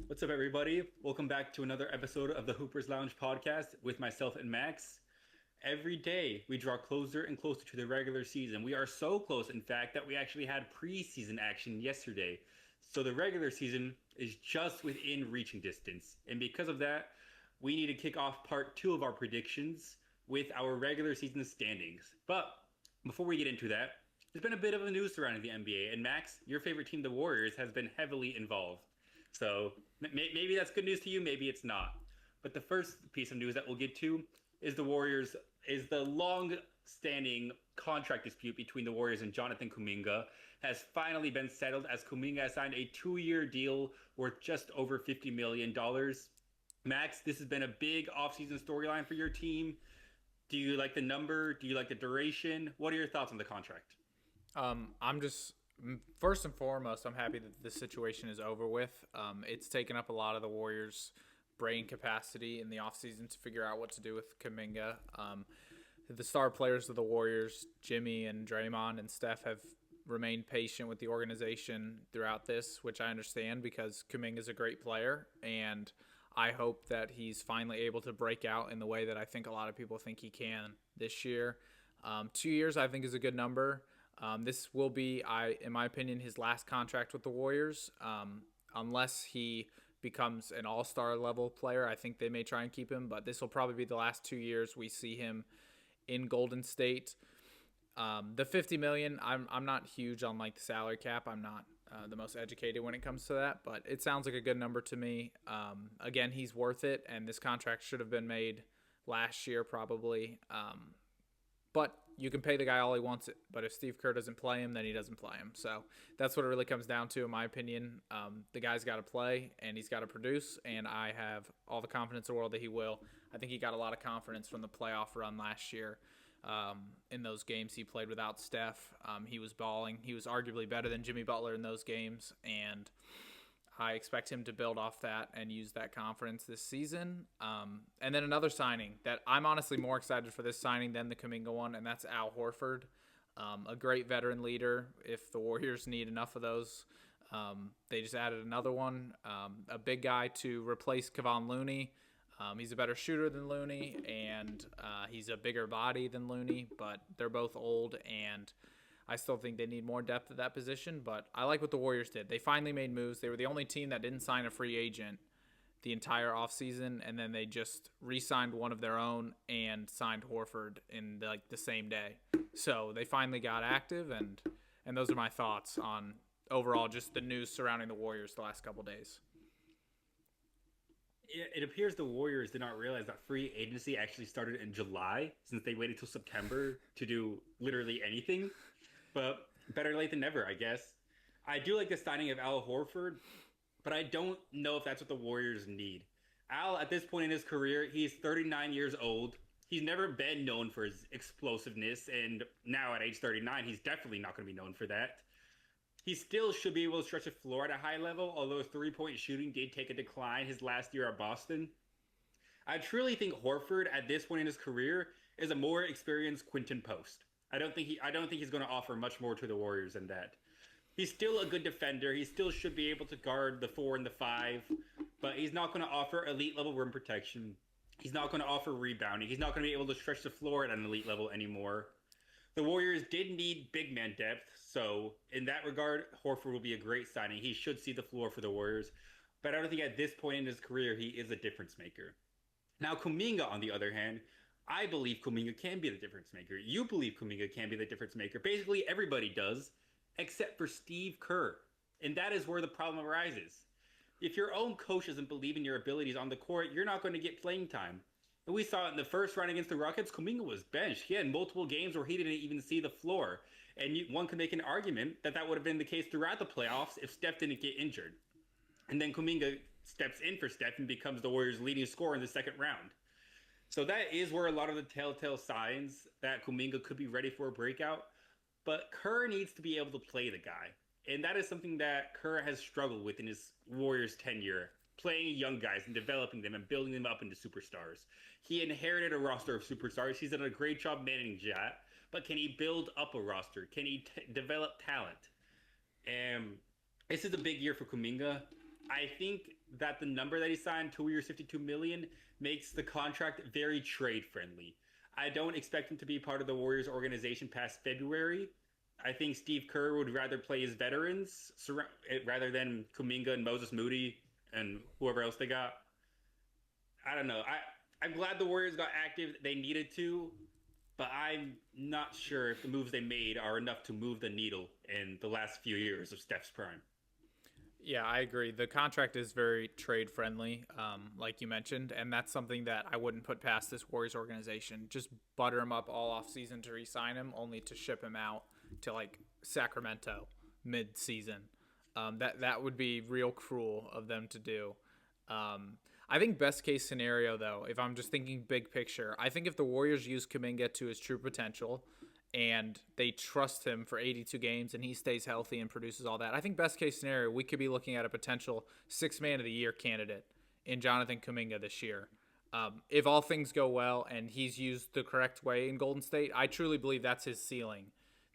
What's up, everybody? Welcome back to another episode of the Hoopers Lounge podcast with myself and Max. Every day we draw closer and closer to the regular season. We are so close, in fact, that we actually had preseason action yesterday. So the regular season is just within reaching distance. And because of that, we need to kick off part two of our predictions with our regular season standings. But before we get into that, there's been a bit of a news surrounding the NBA. And Max, your favorite team, the Warriors, has been heavily involved. So maybe that's good news to you, maybe it's not. But the first piece of news that we'll get to is the long-standing contract dispute between the Warriors and Jonathan Kuminga has finally been settled as Kuminga has signed a 2-year deal worth just over $50 million. Max, this has been a big offseason storyline for your team. Do you like the number? Do you like the duration? What are your thoughts on the contract? I'm just first and foremost, I'm happy that this situation is over with. It's taken up a lot of the Warriors' brain capacity in the offseason to figure out what to do with Kuminga. The star players of the Warriors, Jimmy and Draymond and Steph, have remained patient with the organization throughout this, which I understand because Kuminga is a great player, and I hope that he's finally able to break out in the way that I think a lot of people think he can this year. 2 years, I think, is a good number. This will be, in my opinion, his last contract with the Warriors. Unless he becomes an all-star level player, I think they may try and keep him. But this will probably be the last 2 years we see him in Golden State. The 50 million, I'm not huge on like the salary cap. I'm not the most educated when it comes to that, but it sounds like a good number to me. Again, he's worth it, and this contract should have been made last year probably. But you can pay the guy all he wants it. But if Steve Kerr doesn't play him, then he doesn't play him. So that's what it really comes down to, in my opinion. The guy's got to play and he's got to produce, and I have all the confidence in the world that he will. I think he got a lot of confidence from the playoff run last year. In those games he played without Steph, he was balling. He was arguably better than Jimmy Butler in those games, and I expect him to build off that and use that confidence this season. And then another signing that I'm honestly more excited for this signing than the Kuminga one, and that's Al Horford, a great veteran leader. If the Warriors need enough of those, they just added another one, a big guy to replace Kevon Looney. He's a better shooter than Looney, and he's a bigger body than Looney, but they're both old, and I still think they need more depth at that position. But I like what the Warriors did. They finally made moves. They were the only team that didn't sign a free agent the entire offseason, and then they just re-signed one of their own and signed Horford in the same day. So they finally got active, and those are my thoughts on overall just the news surrounding the Warriors the last couple days. It appears the Warriors did not realize that free agency actually started in July, since they waited till September to do literally anything. But better late than never, I guess. I do like the signing of Al Horford, but I don't know if that's what the Warriors need. Al, at this point in his career, he's 39 years old. He's never been known for his explosiveness, and now at age 39, he's definitely not going to be known for that. He still should be able to stretch the floor at a high level, although his three-point shooting did take a decline his last year at Boston. I truly think Horford at this point in his career is a more experienced Quinton Post. I don't think he's going to offer much more to the Warriors than that. He's still a good defender. He still should be able to guard the 4 and the 5, but he's not going to offer elite level rim protection. He's not going to offer rebounding. He's not going to be able to stretch the floor at an elite level anymore. The Warriors did need big man depth, so in that regard, Horford will be a great signing. He should see the floor for the Warriors, but I don't think at this point in his career he is a difference maker. Now, Kuminga, on the other hand, I believe Kuminga can be the difference maker. You believe Kuminga can be the difference maker. Basically, everybody does, except for Steve Kerr. And that is where the problem arises. If your own coach doesn't believe in your abilities on the court, you're not going to get playing time. And we saw it in the first round against the Rockets. Kuminga was benched. He had multiple games where he didn't even see the floor. And one could make an argument that that would have been the case throughout the playoffs if Steph didn't get injured. And then Kuminga steps in for Steph and becomes the Warriors' leading scorer in the second round. So that is where a lot of the telltale signs that Kuminga could be ready for a breakout. But Kerr needs to be able to play the guy. And that is something that Kerr has struggled with in his Warriors tenure, playing young guys and developing them and building them up into superstars. He inherited a roster of superstars. He's done a great job managing that. But can he build up a roster? Can he develop talent? And this is a big year for Kuminga. I think that the number that he signed, 2 years, 52 million, makes the contract very trade friendly. I don't expect him to be part of the Warriors organization past February. I think Steve Kerr would rather play his veterans rather than Kuminga and Moses Moody and whoever else they got. I don't know. I'm glad the Warriors got active. They needed to, but I'm not sure if the moves they made are enough to move the needle in the last few years of Steph's prime. Yeah, I agree. The contract is very trade friendly, like you mentioned, and that's something that I wouldn't put past this Warriors organization. Just butter him up all off season to re-sign him, only to ship him out to like Sacramento mid-season. That would be real cruel of them to do. I think best case scenario though, if I'm just thinking big picture, I think if the Warriors use Kuminga to his true potential and they trust him for 82 games and he stays healthy and produces all that, I think best case scenario, we could be looking at a potential six man of the year candidate in Jonathan Kuminga this year. If all things go well and he's used the correct way in Golden State, I truly believe that's his ceiling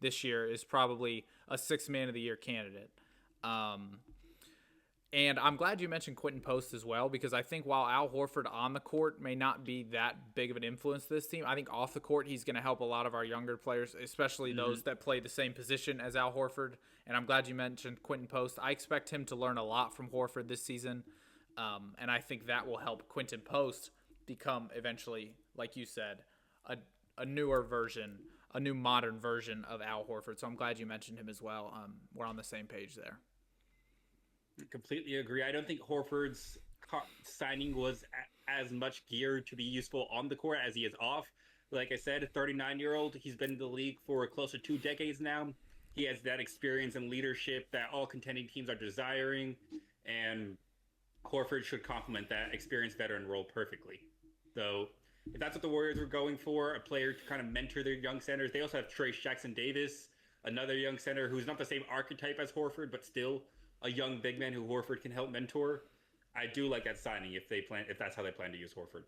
this year, is probably a six man of the year candidate. And I'm glad you mentioned Quentin Post as well, because I think while Al Horford on the court may not be that big of an influence to this team, I think off the court he's going to help a lot of our younger players, especially those that play the same position as Al Horford. And I'm glad you mentioned Quentin Post. I expect him to learn a lot from Horford this season, and I think that will help Quentin Post become eventually, like you said, a newer version, a new modern version of Al Horford. So I'm glad you mentioned him as well. We're on the same page there. Completely agree. I don't think Horford's signing was as much geared to be useful on the court as he is off. Like I said, a 39-year-old, he's been in the league for close to 2 decades now. He has that experience and leadership that all contending teams are desiring, and Horford should complement that experienced veteran role perfectly. So if that's what the Warriors were going for, a player to kind of mentor their young centers. They also have Trayce Jackson-Davis, another young center who's not the same archetype as Horford, but still a young big man who Horford can help mentor. I do like that signing if that's how they plan to use Horford.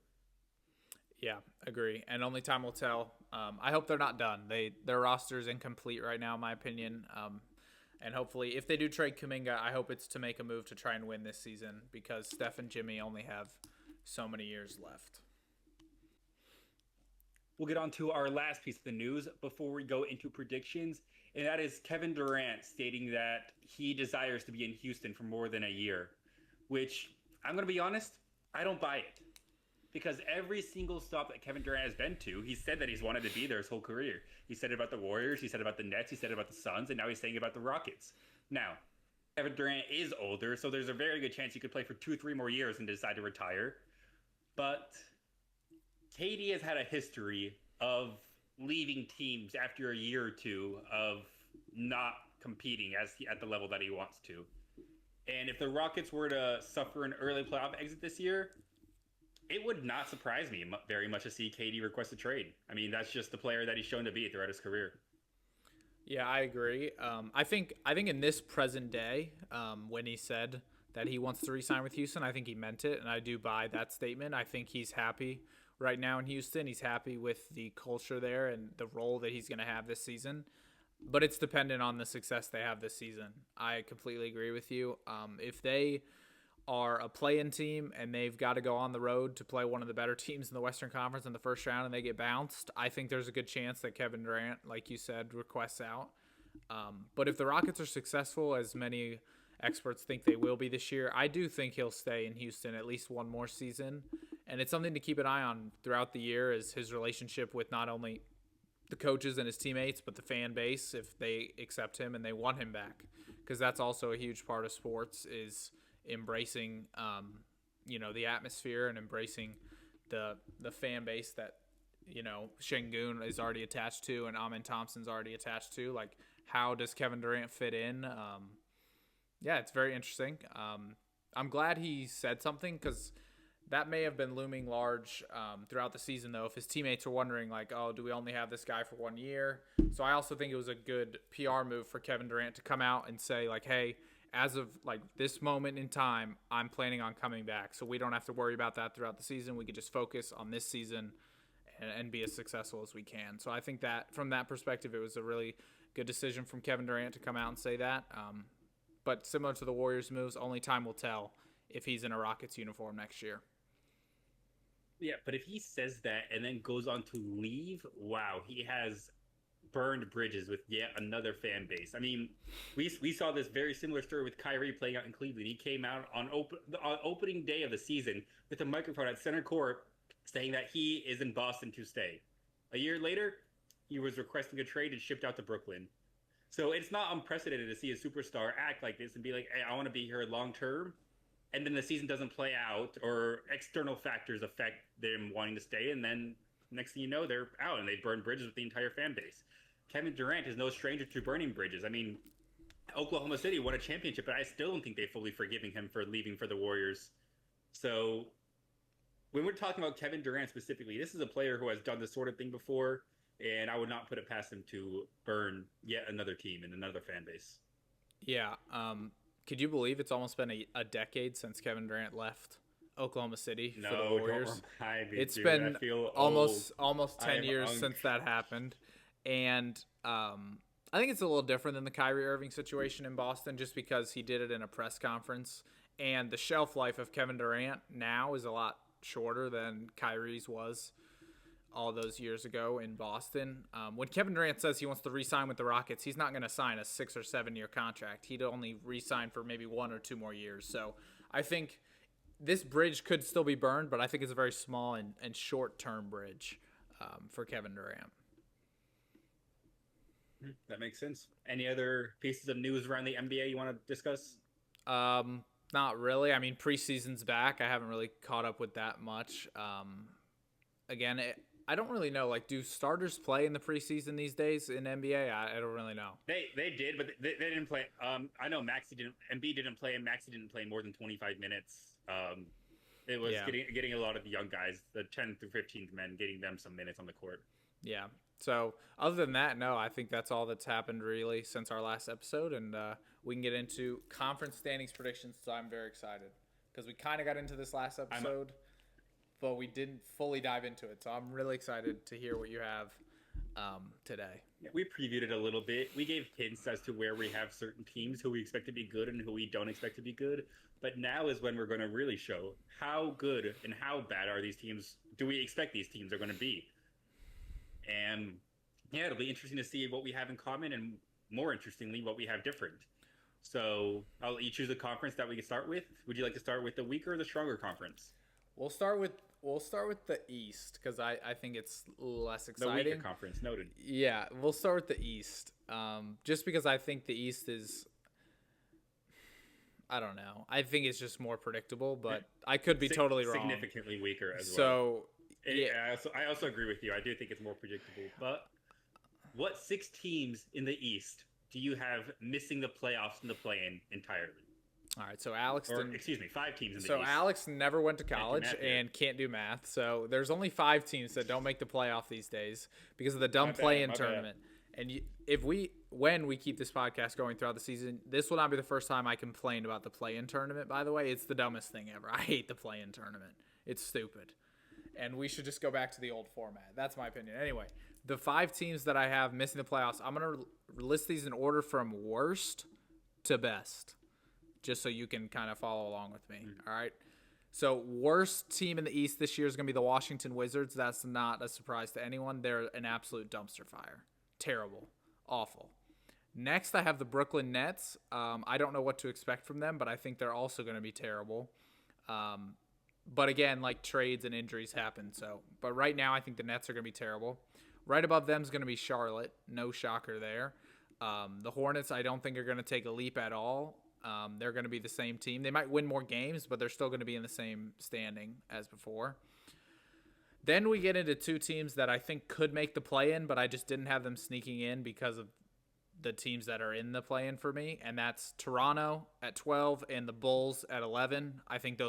Yeah, agree. And only time will tell. I hope they're not done. Their roster is incomplete right now, in my opinion. And hopefully, if they do trade Kuminga, I hope it's to make a move to try and win this season, because Steph and Jimmy only have so many years left. We'll get on to our last piece of the news before we go into predictions, and that is Kevin Durant stating that he desires to be in Houston for more than a year, which, I'm going to be honest, I don't buy it. Because every single stop that Kevin Durant has been to, he said that he's wanted to be there his whole career. He said it about the Warriors, he said it about the Nets, he said it about the Suns, and now he's saying it about the Rockets. Now, Kevin Durant is older, so there's a very good chance he could play for 2-3 more years and decide to retire. But KD has had a history of leaving teams after a year or two of not competing at the level that he wants to. And if the Rockets were to suffer an early playoff exit this year, it would not surprise me very much to see KD request a trade. I mean, that's just the player that he's shown to be throughout his career. Yeah, I agree. I think in this present day, when he said that he wants to re-sign with Houston, I think he meant it, and I do buy that statement. I think he's happy right now in Houston. He's happy with the culture there and the role that he's going to have this season. But it's dependent on the success they have this season. I completely agree with you. If they are a play-in team and they've got to go on the road to play one of the better teams in the Western Conference in the first round and they get bounced, I think there's a good chance that Kevin Durant, like you said, requests out. But if the Rockets are successful, as many experts think they will be this year, I do think he'll stay in Houston at least one more season. And it's something to keep an eye on throughout the year, is his relationship with not only the coaches and his teammates, but the fan base, if they accept him and they want him back. Because that's also a huge part of sports, is embracing the atmosphere and embracing the fan base that Şengün is already attached to and Amen Thompson's already attached to. Like, how does Kevin Durant fit in? Yeah, it's very interesting. I'm glad he said something, because that may have been looming large throughout the season, though, if his teammates are wondering, like, oh, do we only have this guy for 1 year? So I also think it was a good PR move for Kevin Durant to come out and say, like, hey, as of like this moment in time, I'm planning on coming back. So we don't have to worry about that throughout the season. We could just focus on this season and be as successful as we can. So I think that from that perspective, it was a really good decision from Kevin Durant to come out and say that. but similar to the Warriors moves, only time will tell if he's in a Rockets uniform next year. Yeah, but if he says that and then goes on to leave, wow, he has burned bridges with yet another fan base. I mean, we saw this very similar story with Kyrie playing out in Cleveland. He came out on opening day of the season with a microphone at center court saying that he is in Boston to stay. A year later, he was requesting a trade and shipped out to Brooklyn. So it's not unprecedented to see a superstar act like this and be like, hey, I want to be here long term. And then the season doesn't play out or external factors affect them wanting to stay. And then next thing you know, they're out and they burn bridges with the entire fan base. Kevin Durant is no stranger to burning bridges. I mean, Oklahoma City won a championship, but I still don't think they've fully forgiven him for leaving for the Warriors. So when we're talking about Kevin Durant specifically, this is a player who has done this sort of thing before, and I would not put it past him to burn yet another team and another fan base. Yeah. Could you believe it's almost been a decade since Kevin Durant left Oklahoma City for the Warriors? It's been almost 10 years since that happened. And I think it's a little different than the Kyrie Irving situation in Boston just because he did it in a press conference. And the shelf life of Kevin Durant now is a lot shorter than Kyrie's was all those years ago in Boston. When Kevin Durant says he wants to re-sign with the Rockets, he's not going to sign a 6 or 7 year contract. He'd only re-sign for maybe 1 or 2 more years. So I think this bridge could still be burned, but I think it's a very small and short-term bridge for Kevin Durant. That makes sense. Any other pieces of news around the NBA you want to discuss? Not really. I mean, preseason's back. I haven't really caught up with that much. Again, I don't really know. Like, do starters play in the preseason these days in NBA? I don't really know. They did, but they didn't play. I know Embiid didn't play, and Maxey didn't play more than 25 minutes. It was getting a lot of the young guys, the 10th through 15th men, getting them some minutes on the court. Yeah. So other than that, no, I think that's all that's happened really since our last episode, and we can get into conference standings predictions. So I'm very excited because we kind of got into this last episode, but we didn't fully dive into it. So I'm really excited to hear what you have today. Yeah, we previewed it a little bit. We gave hints as to where we have certain teams who we expect to be good and who we don't expect to be good. But now is when we're going to really show how good and how bad are these teams. Do we expect these teams are going to be? And yeah, it'll be interesting to see what we have in common and more interestingly, what we have different. So I'll let you choose a conference that we can start with. Would you like to start with the weaker or the stronger conference? We'll start with the East because I think it's less exciting. The weaker conference, noted. Yeah, we'll start with the East. Just because I think the East is, I don't know. I think it's just more predictable, but I could be totally wrong. Significantly weaker as well. So I also agree with you. I do think it's more predictable. But what 6 teams in the East do you have missing the playoffs and the play-in entirely? All right, so Alex... 5 teams in the East. So Alex never went to college and can't do math. So there's only 5 teams that don't make the playoff these days because of the dumb play-in tournament. And when we keep this podcast going throughout the season, this will not be the first time I complained about the play-in tournament, by the way. It's the dumbest thing ever. I hate the play-in tournament. It's stupid. And we should just go back to the old format. That's my opinion. Anyway, the 5 teams that I have missing the playoffs, I'm going to list these in order from worst to best, just so you can kind of follow along with me. All right? So worst team in the East this year is going to be the Washington Wizards. That's not a surprise to anyone. They're an absolute dumpster fire. Terrible. Awful. Next, I have the Brooklyn Nets. I don't know what to expect from them, but I think they're also going to be terrible. But again, like trades and injuries happen. But right now, I think the Nets are going to be terrible. Right above them is going to be Charlotte. No shocker there. The Hornets, I don't think are going to take a leap at all. They're going to be the same team. They might win more games, but they're still going to be in the same standing as before. Then we get into 2 teams that I think could make the play-in, but I just didn't have them sneaking in because of the teams that are in the play-in for me, and that's Toronto at 12 and the Bulls at 11. I think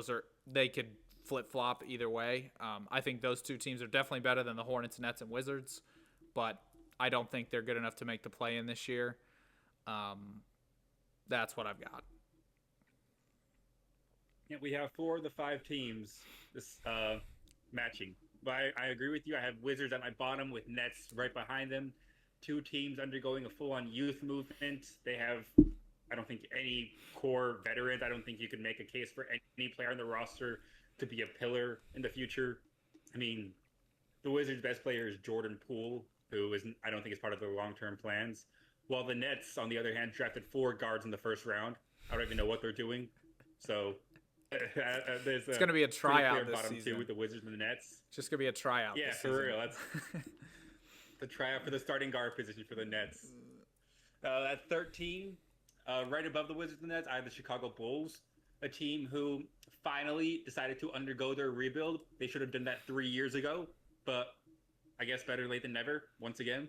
they could flip-flop either way. I think those 2 teams are definitely better than the Hornets, Nets, and Wizards, but I don't think they're good enough to make the play-in this year. That's what I've got. Yeah, we have 4 of the 5 teams matching. But I agree with you. I have Wizards at my bottom with Nets right behind them. 2 teams undergoing a full-on youth movement. They have I don't think any core veterans. I don't think you could make a case for any player on the roster to be a pillar in the future. I mean, the Wizards' best player is Jordan Poole, who isn't. I don't think is part of their long-term plans. While the Nets, on the other hand, drafted 4 guards in the first round. I don't even know what they're doing. So there's It's going to be a tryout clear this bottom season. two with the Wizards and the Nets. It's just going to be a tryout. Yeah, this for season. real. That's the tryout for the starting guard position for the Nets. At 13, right above the Wizards and the Nets, I have the Chicago Bulls, a team who finally decided to undergo their rebuild. They should have done that 3 years ago, but I guess better late than never, once again.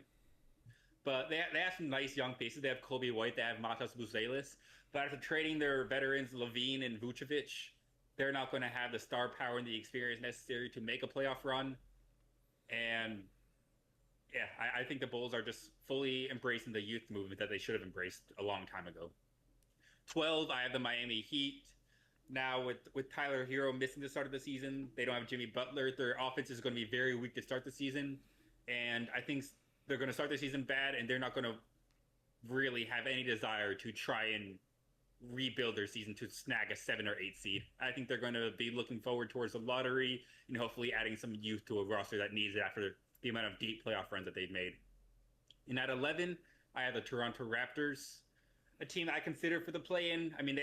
But they have some nice young pieces. They have Kobe White, they have Matas Buzelis. But after trading their veterans, Levine and Vucevic, they're not going to have the star power and the experience necessary to make a playoff run. And yeah, I think the Bulls are just fully embracing the youth movement that they should have embraced a long time ago. 12, I have the Miami Heat. Now, with Tyler Hero missing the start of the season, they don't have Jimmy Butler. Their offense is going to be very weak to start the season. And I think they're going to start the season bad, and they're not going to really have any desire to try and rebuild their season to snag a 7 or 8 seed. I think they're going to be looking forward towards the lottery and hopefully adding some youth to a roster that needs it after the amount of deep playoff runs that they've made. And at 11, I have the Toronto Raptors, a team I consider for the play-in. I mean,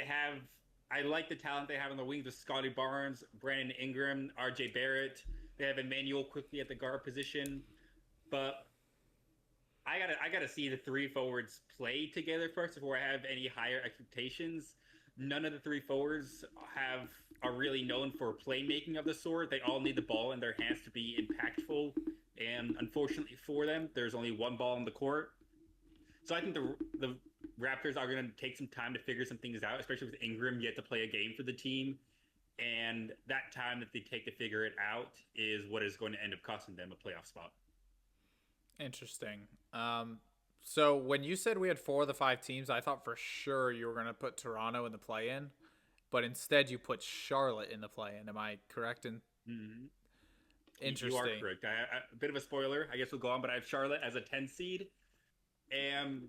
I like the talent they have on the wings with Scotty Barnes, Brandon Ingram, RJ Barrett. They have Emmanuel quickly at the guard position. But I gotta see the 3 forwards play together first before I have any higher expectations. None of the 3 forwards are really known for playmaking of the sort. They all need the ball in their hands to be impactful, and unfortunately for them, there's only 1 ball on the court. So I think the Raptors are going to take some time to figure some things out, especially with Ingram yet to play a game for the team. And that time that they take to figure it out is what is going to end up costing them a playoff spot. Interesting. So when you said we had 4 of the 5 teams, I thought for sure you were going to put Toronto in the play-in, but instead you put Charlotte in the play-in. Am I correct? Interesting. You are correct. A bit of a spoiler. I guess we'll go on, but I have Charlotte as a 10 seed. And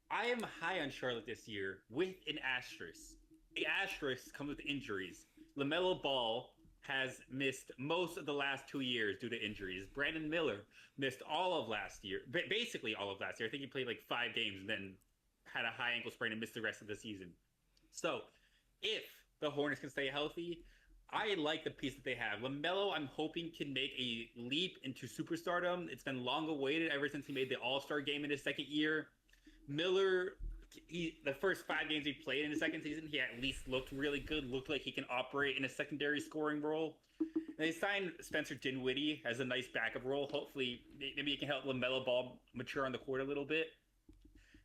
I am high on Charlotte this year with an asterisk. The asterisk comes with injuries. LaMelo Ball has missed most of the last 2 years due to injuries. Brandon Miller missed all of last year, basically all of last year. I think he played like 5 games and then had a high ankle sprain and missed the rest of the season. So if the Hornets can stay healthy, I like the piece that they have. LaMelo, I'm hoping, can make a leap into superstardom. It's been long awaited ever since he made the All-Star game in his second year. Miller, the first 5 games he played in his second season, he at least looked really good, looked like he can operate in a secondary scoring role. And they signed Spencer Dinwiddie as a nice backup role. Hopefully, maybe he can help LaMelo Ball mature on the court a little bit.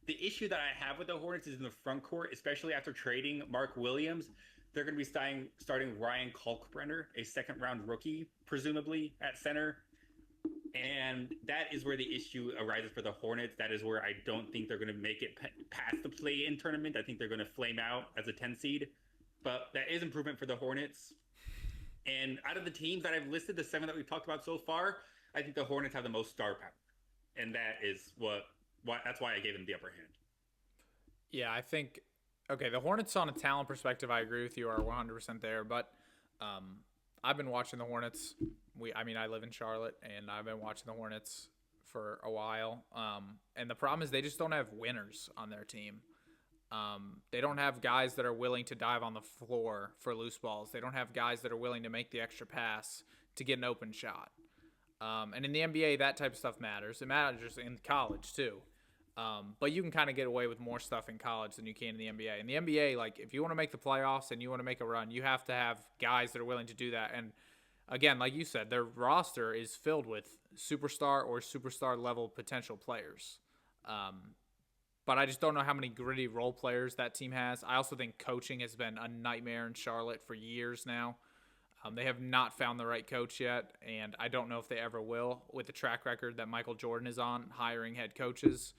The issue that I have with the Hornets is in the front court, especially after trading Mark Williams. They're going to be starting Ryan Kalkbrenner, a second-round rookie, presumably, at center. And that is where the issue arises for the Hornets. That is where I don't think they're going to make it past the play-in tournament. I think they're going to flame out as a 10 seed. But that is improvement for the Hornets. And out of the teams that I've listed, the 7 that we've talked about so far, I think the Hornets have the most star power. And that is that's why I gave them the upper hand. Yeah, I think... Okay, the Hornets on a talent perspective, I agree with you, are 100% there. But I've been watching the Hornets. I live in Charlotte, and I've been watching the Hornets for a while. And the problem is they just don't have winners on their team. They don't have guys that are willing to dive on the floor for loose balls. They don't have guys that are willing to make the extra pass to get an open shot. And in the NBA, that type of stuff matters. It matters in college, too. But you can kind of get away with more stuff in college than you can in the NBA. In the NBA, like, if you want to make the playoffs and you want to make a run, you have to have guys that are willing to do that. And again, like you said, their roster is filled with superstar or superstar level potential players. But I just don't know how many gritty role players that team has. I also think coaching has been a nightmare in Charlotte for years now. They have not found the right coach yet, and I don't know if they ever will with the track record that Michael Jordan is on, hiring head coaches.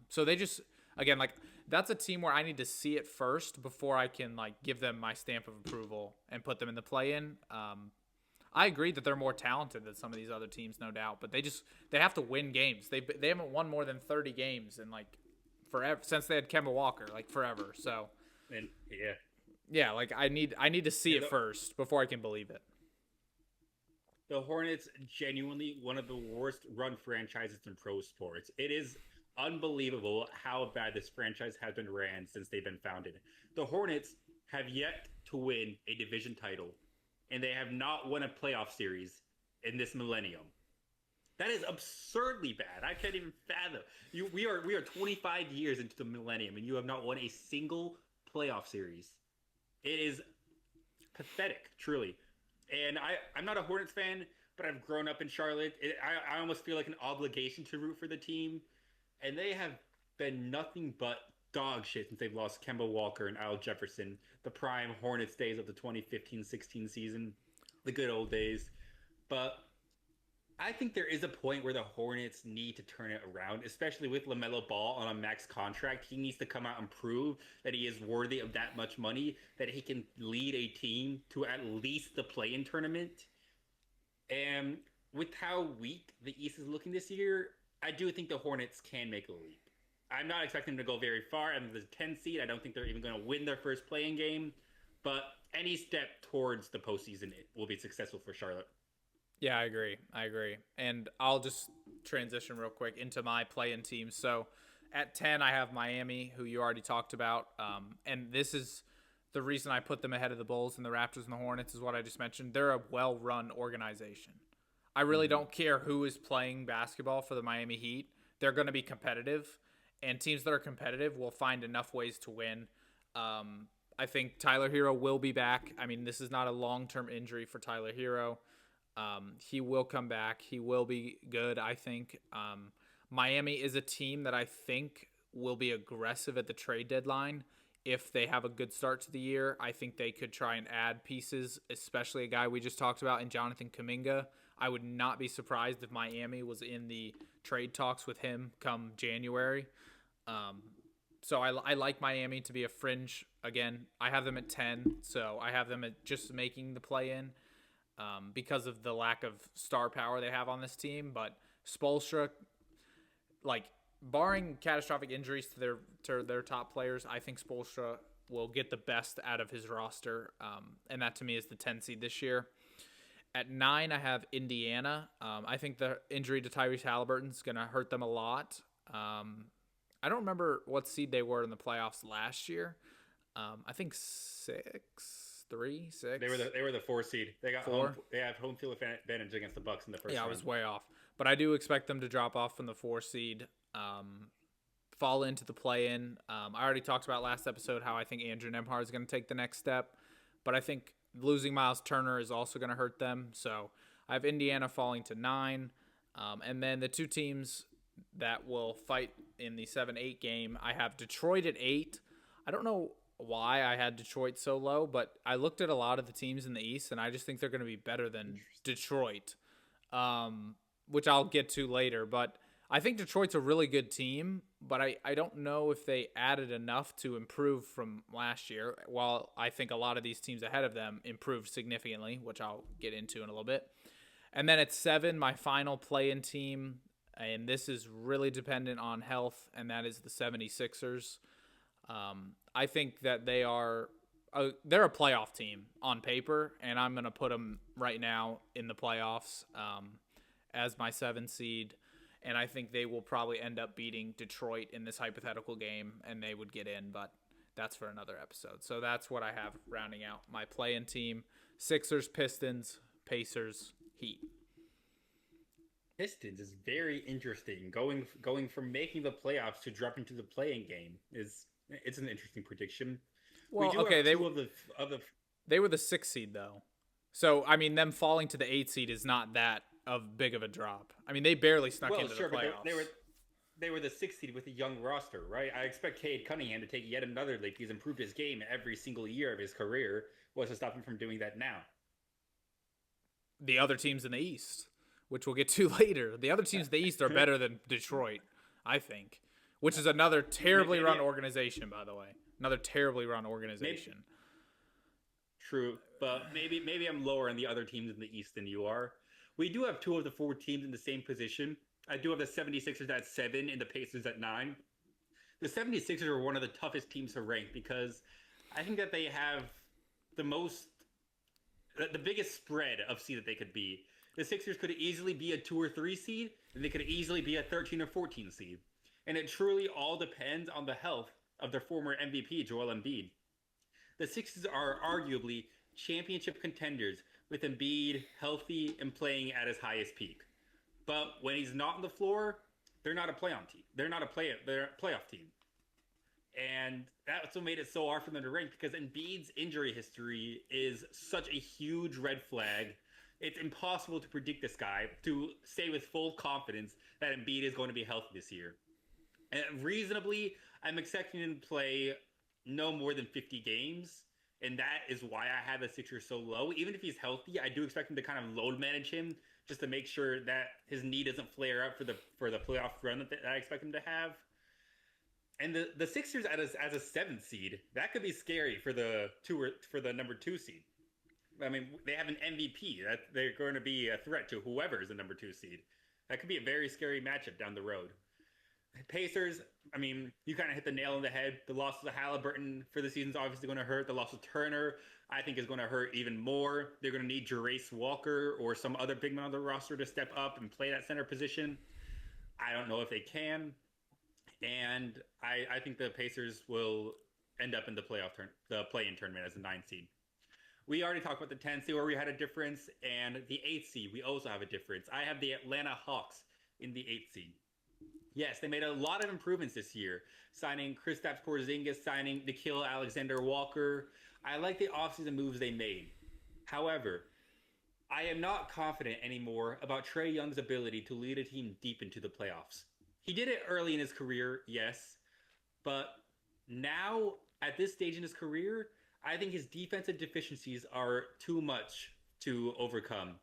So they just, again, like, that's a team where I need to see it first before I can, like, give them my stamp of approval and put them in the play-in. I agree that they're more talented than some of these other teams, no doubt, but they have to win games. They haven't won more than 30 games in, like, forever since they had Kemba Walker, like forever. So, And yeah, yeah, like I need to see it first before I can believe it. the Hornets genuinely one of the worst run franchises in pro sports. It is unbelievable how bad this franchise has been ran since they've been founded. The Hornets have yet to win a division title, and they have not won a playoff series in this millennium. That is absurdly bad. I can't even fathom. We are 25 years into the millennium, and you have not won a single playoff series. It is pathetic, truly. And I'm not a Hornets fan, but I've grown up in Charlotte. I almost feel like an obligation to root for the team. And they have been nothing but dog shit since they've lost Kemba Walker and Al Jefferson, the prime Hornets days of the 2015-16 season, the good old days. But I think there is a point where the Hornets need to turn it around, especially with LaMelo Ball on a max contract. He needs to come out and prove that he is worthy of that much money, that he can lead a team to at least the play-in tournament. And with how weak the East is looking this year, I do think the Hornets can make a leap. I'm not expecting them to go very far. I'm the 10 seed. I don't think they're even going to win their first play-in game. But any step towards the postseason will be successful for Charlotte. Yeah, I agree. And I'll just transition real quick into my play-in team. So at 10, I have Miami, who you already talked about. And this is the reason I put them ahead of the Bulls and the Raptors and the Hornets is what I just mentioned. They're a well-run organization. I really don't care who is playing basketball for the Miami Heat. They're going to be competitive, and teams that are competitive will find enough ways to win. I think Tyler Hero will be back. I mean, this is not a long-term injury for Tyler Hero. He will come back. He will be good, I think. Miami is a team that I think will be aggressive at the trade deadline. If they have a good start to the year, I think they could try and add pieces, especially a guy we just talked about in Jonathan Kuminga. I would not be surprised if Miami was in the trade talks with him come January. So I like Miami to be a fringe. Again, I have them at 10, so I have them at just making the play-in. Because of the lack of star power they have on this team. But Spoelstra, like, barring catastrophic injuries to their top players, I think Spoelstra will get the best out of his roster. And that, to me, is the 10 seed this year. At 9, I have Indiana. I think the injury to Tyrese Halliburton is going to hurt them a lot. I don't remember what seed they were in the playoffs last year. I think 6. 3, 6. They were the 4 seed. They got 4. They have home field advantage against the Bucks in the first round. Yeah, I was way off, but I do expect them to drop off from the 4 seed, fall into the play-in. I already talked about last episode how I think Andrew Nembhard is going to take the next step, but I think losing Miles Turner is also going to hurt them. So I have Indiana falling to 9, and then the two teams that will fight in the 7-8 game. I have Detroit at 8. I don't know why I had Detroit so low, but I looked at a lot of the teams in the East, and I just think they're going to be better than Detroit, which I'll get to later. But I think Detroit's a really good team, but I don't know if they added enough to improve from last year, while I think a lot of these teams ahead of them improved significantly, which I'll get into in a little bit. And then at 7, my final play-in team, and this is really dependent on health, and that is the 76ers. I think that they're a playoff team on paper, and I'm going to put them right now in the playoffs as my 7 seed, and I think they will probably end up beating Detroit in this hypothetical game, and they would get in, but that's for another episode. So that's what I have rounding out my play-in team: Sixers, Pistons, Pacers, Heat. Pistons is very interesting. Going from making the playoffs to dropping to the play-in game it's an interesting prediction. Well, okay, they were the 6 seed though, so I mean, them falling to the 8 seed is not that of big of a drop. I mean, they barely snuck into the playoffs. But they were the 6 seed with a young roster, right? I expect Cade Cunningham to take yet another leap. He's improved his game every single year of his career. What's to stop him from doing that now? The other teams in the East, which we'll get to later, the other teams in the East are better than Detroit, I think. Which is another terribly run organization, by the way. Another terribly run organization. True, but maybe I'm lower on the other teams in the East than you are. We do have 2 of the 4 teams in the same position. I do have the 76ers at 7 and the Pacers at 9. the 76ers are one of the toughest teams to rank because I think that they have the most, the biggest spread of seed that they could be. The Sixers could easily be a 2 or 3 seed, and they could easily be a 13 or 14 seed. And it truly all depends on the health of their former MVP, Joel Embiid. The Sixers are arguably championship contenders with Embiid healthy and playing at his highest peak. But when he's not on the floor, they're not a playoff team. They're a playoff team. And that's what made it so hard for them to rank because Embiid's injury history is such a huge red flag. It's impossible to predict this guy, to say with full confidence that Embiid is going to be healthy this year. And reasonably, I'm expecting him to play no more than 50 games. And that is why I have the Sixers so low. Even if he's healthy, I do expect him to kind of load manage him just to make sure that his knee doesn't flare up for the playoff run that I expect him to have. And the Sixers as a 7th seed, that could be scary for the number 2 seed. I mean, they have an MVP. That they're going to be a threat to whoever is the number 2 seed. That could be a very scary matchup down the road. Pacers, I mean, you kind of hit the nail on the head. The loss of Halliburton for the season is obviously going to hurt. The loss of Turner, I think, is going to hurt even more. They're going to need Jarace Walker or some other big man on the roster to step up and play that center position. I don't know if they can. And I think the Pacers will end up in the play-in tournament as a 9 seed. We already talked about the 10 seed where we had a difference, and the 8 seed, we also have a difference. I have the Atlanta Hawks in the 8 seed. Yes, they made a lot of improvements this year, signing Kristaps Porzingis, signing Nickeil Alexander-Walker. I like the offseason moves they made. However, I am not confident anymore about Trae Young's ability to lead a team deep into the playoffs. He did it early in his career, yes, but now, at this stage in his career, I think his defensive deficiencies are too much to overcome.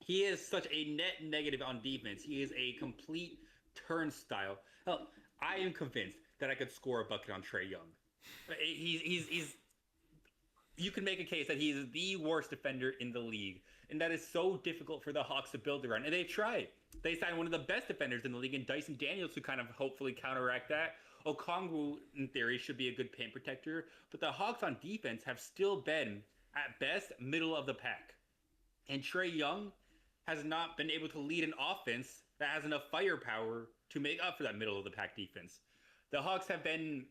He is such a net negative on defense. He is a complete turnstile. Hell, I am convinced that I could score a bucket on Trae Young. He's you can make a case that he is the worst defender in the league, and that is so difficult for the Hawks to build around. And they've tried. They signed one of the best defenders in the league in Dyson Daniels to kind of hopefully counteract that. Okongwu, in theory, should be a good paint protector, but the Hawks on defense have still been, at best, middle of the pack. And Trae Young has not been able to lead an offense that has enough firepower to make up for that middle of the pack defense. The Hawks have been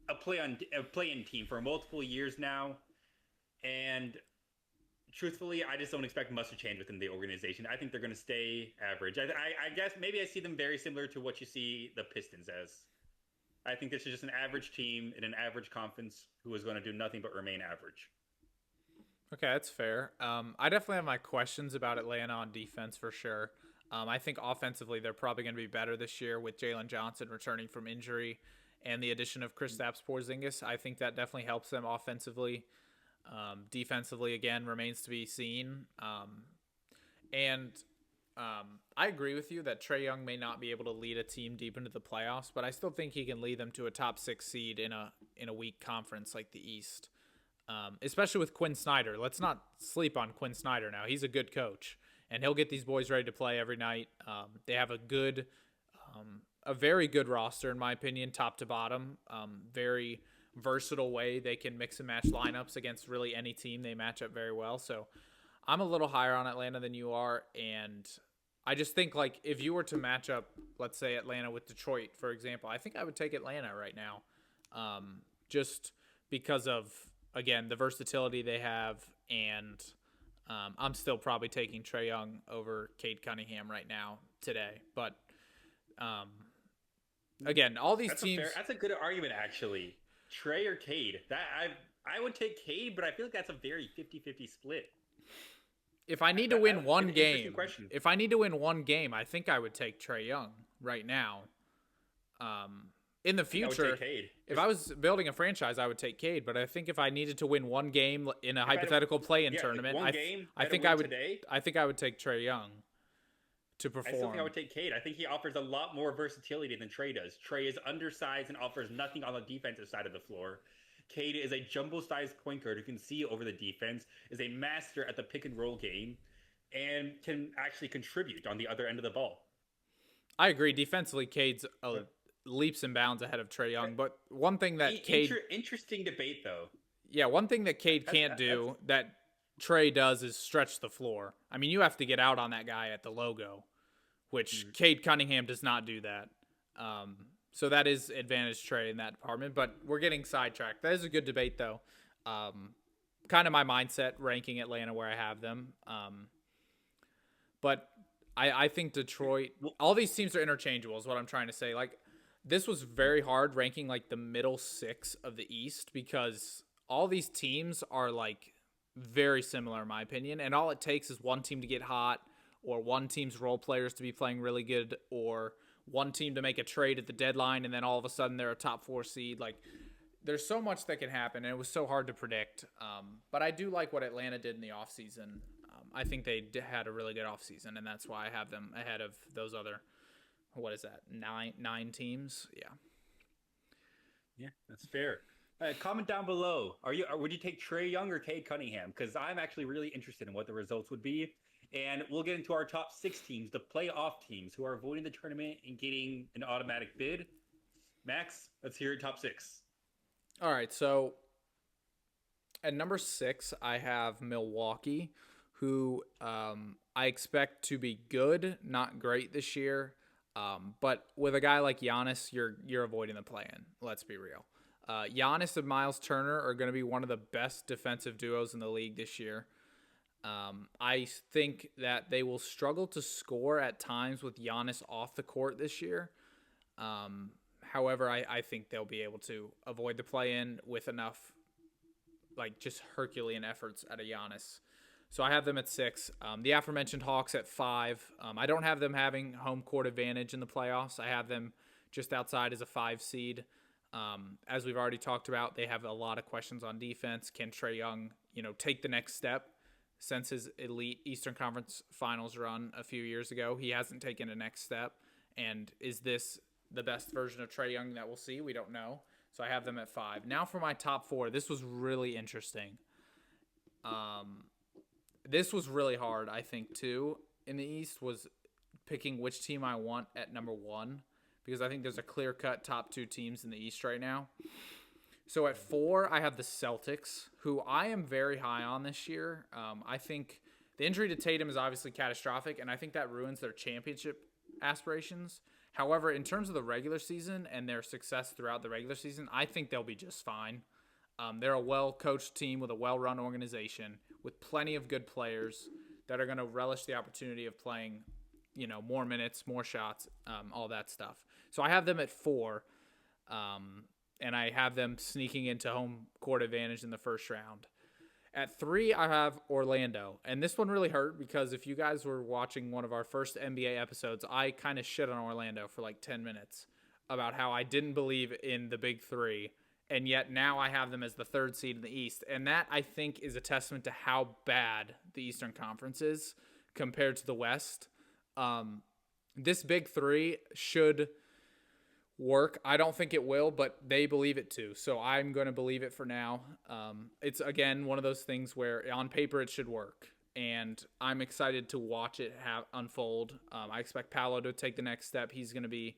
a play-in team for multiple years now, and truthfully, I just don't expect much to change within the organization. I think they're going to stay average. I guess maybe I see them very similar to what you see the Pistons as. I think this is just an average team in an average conference who is going to do nothing but remain average. Okay, that's fair. I definitely have my questions about Atlanta on defense for sure. I think offensively they're probably going to be better this year with Jalen Johnson returning from injury and the addition of Kristaps Porzingis. I think that definitely helps them offensively. Defensively, again, remains to be seen. I agree with you that Trae Young may not be able to lead a team deep into the playoffs, but I still think he can lead them to a top 6 seed in a weak conference like the East. Especially with Quinn Snyder. Let's not sleep on Quinn Snyder now. He's a good coach, and he'll get these boys ready to play every night. They have a very good roster, in my opinion, top to bottom. Very versatile way they can mix and match lineups against really any team. They match up very well. So I'm a little higher on Atlanta than you are, and I just think, like, if you were to match up, let's say, Atlanta with Detroit, for example, I think I would take Atlanta right now, just because of, again, the versatility they have, and I'm still probably taking Trae Young over Cade Cunningham right now today. But, again, all these teams... That's a good argument, actually. Trae or Cade? I would take Cade, but I feel like that's a very 50-50 split. If I need to win one game, I think I would take Trae Young right now. In the future, if I was building a franchise, I would take Cade. But I think if I needed to win one game in a hypothetical play-in tournament, I think I would take Trae Young to perform. I still think I would take Cade. I think he offers a lot more versatility than Trae does. Trae is undersized and offers nothing on the defensive side of the floor. Cade is a jumbo-sized point guard who can see over the defense, is a master at the pick-and-roll game, and can actually contribute on the other end of the ball. I agree. Defensively, Cade's leaps and bounds ahead of Trae Young. But one thing that Interesting debate though. Yeah, one thing that Cade can't do that Trae does is stretch the floor. I mean, you have to get out on that guy at the logo, which Cade Cunningham does not do that. So that is advantage Trae in that department. But we're getting sidetracked. That is a good debate, though. Kind of my mindset ranking Atlanta where I have them. But I think Detroit, all these teams are interchangeable is what I'm trying to say. Like, this was very hard ranking like the middle six of the East because all these teams are like very similar in my opinion. And all it takes is one team to get hot or one team's role players to be playing really good or one team to make a trade at the deadline and then all of a sudden they're a top 4 seed. Like, there's so much that can happen and it was so hard to predict. But I do like what Atlanta did in the offseason. I think they had a really good offseason, and that's why I have them ahead of those other, what is that, nine teams? Yeah, that's fair. Comment down below. Would you take Trae Young or Cade Cunningham? Because I'm actually really interested in what the results would be. And we'll get into our top 6 teams, the playoff teams who are avoiding the tournament and getting an automatic bid. Max, let's hear your top 6. All right, so at number 6, I have Milwaukee, who I expect to be good, not great this year. But with a guy like Giannis, you're avoiding the play-in. Let's be real. Giannis and Miles Turner are going to be one of the best defensive duos in the league this year. I think that they will struggle to score at times with Giannis off the court this year. However, I think they'll be able to avoid the play-in with enough, like, just Herculean efforts out of Giannis. So I have them at 6. The aforementioned Hawks at 5. I don't have them having home court advantage in the playoffs. I have them just outside as a 5 seed. As we've already talked about, they have a lot of questions on defense. Can Trae Young, take the next step? Since his elite Eastern Conference Finals run a few years ago, he hasn't taken a next step. And is this the best version of Trae Young that we'll see? We don't know. So I have them at 5. Now for my top 4. This was really interesting. This was really hard, I think, too, in the East, was picking which team I want at number 1, because I think there's a clear-cut top 2 teams in the East right now. So at 4, I have the Celtics, who I am very high on this year. I think the injury to Tatum is obviously catastrophic, and I think that ruins their championship aspirations. However, in terms of the regular season and their success throughout the regular season, I think they'll be just fine. They're a well-coached team with a well-run organization with plenty of good players that are going to relish the opportunity of playing, more minutes, more shots, all that stuff. So I have them at 4, and I have them sneaking into home court advantage in the first round. At 3, I have Orlando, and this one really hurt because if you guys were watching one of our first NBA episodes, I kind of shit on Orlando for like 10 minutes about how I didn't believe in the big 3. And yet now I have them as the 3rd seed in the East. And that, I think, is a testament to how bad the Eastern Conference is compared to the West. This big 3 should work. I don't think it will, but they believe it too. So I'm going to believe it for now. It's, again, one of those things where on paper it should work. And I'm excited to watch it unfold. I expect Paolo to take the next step. He's going to be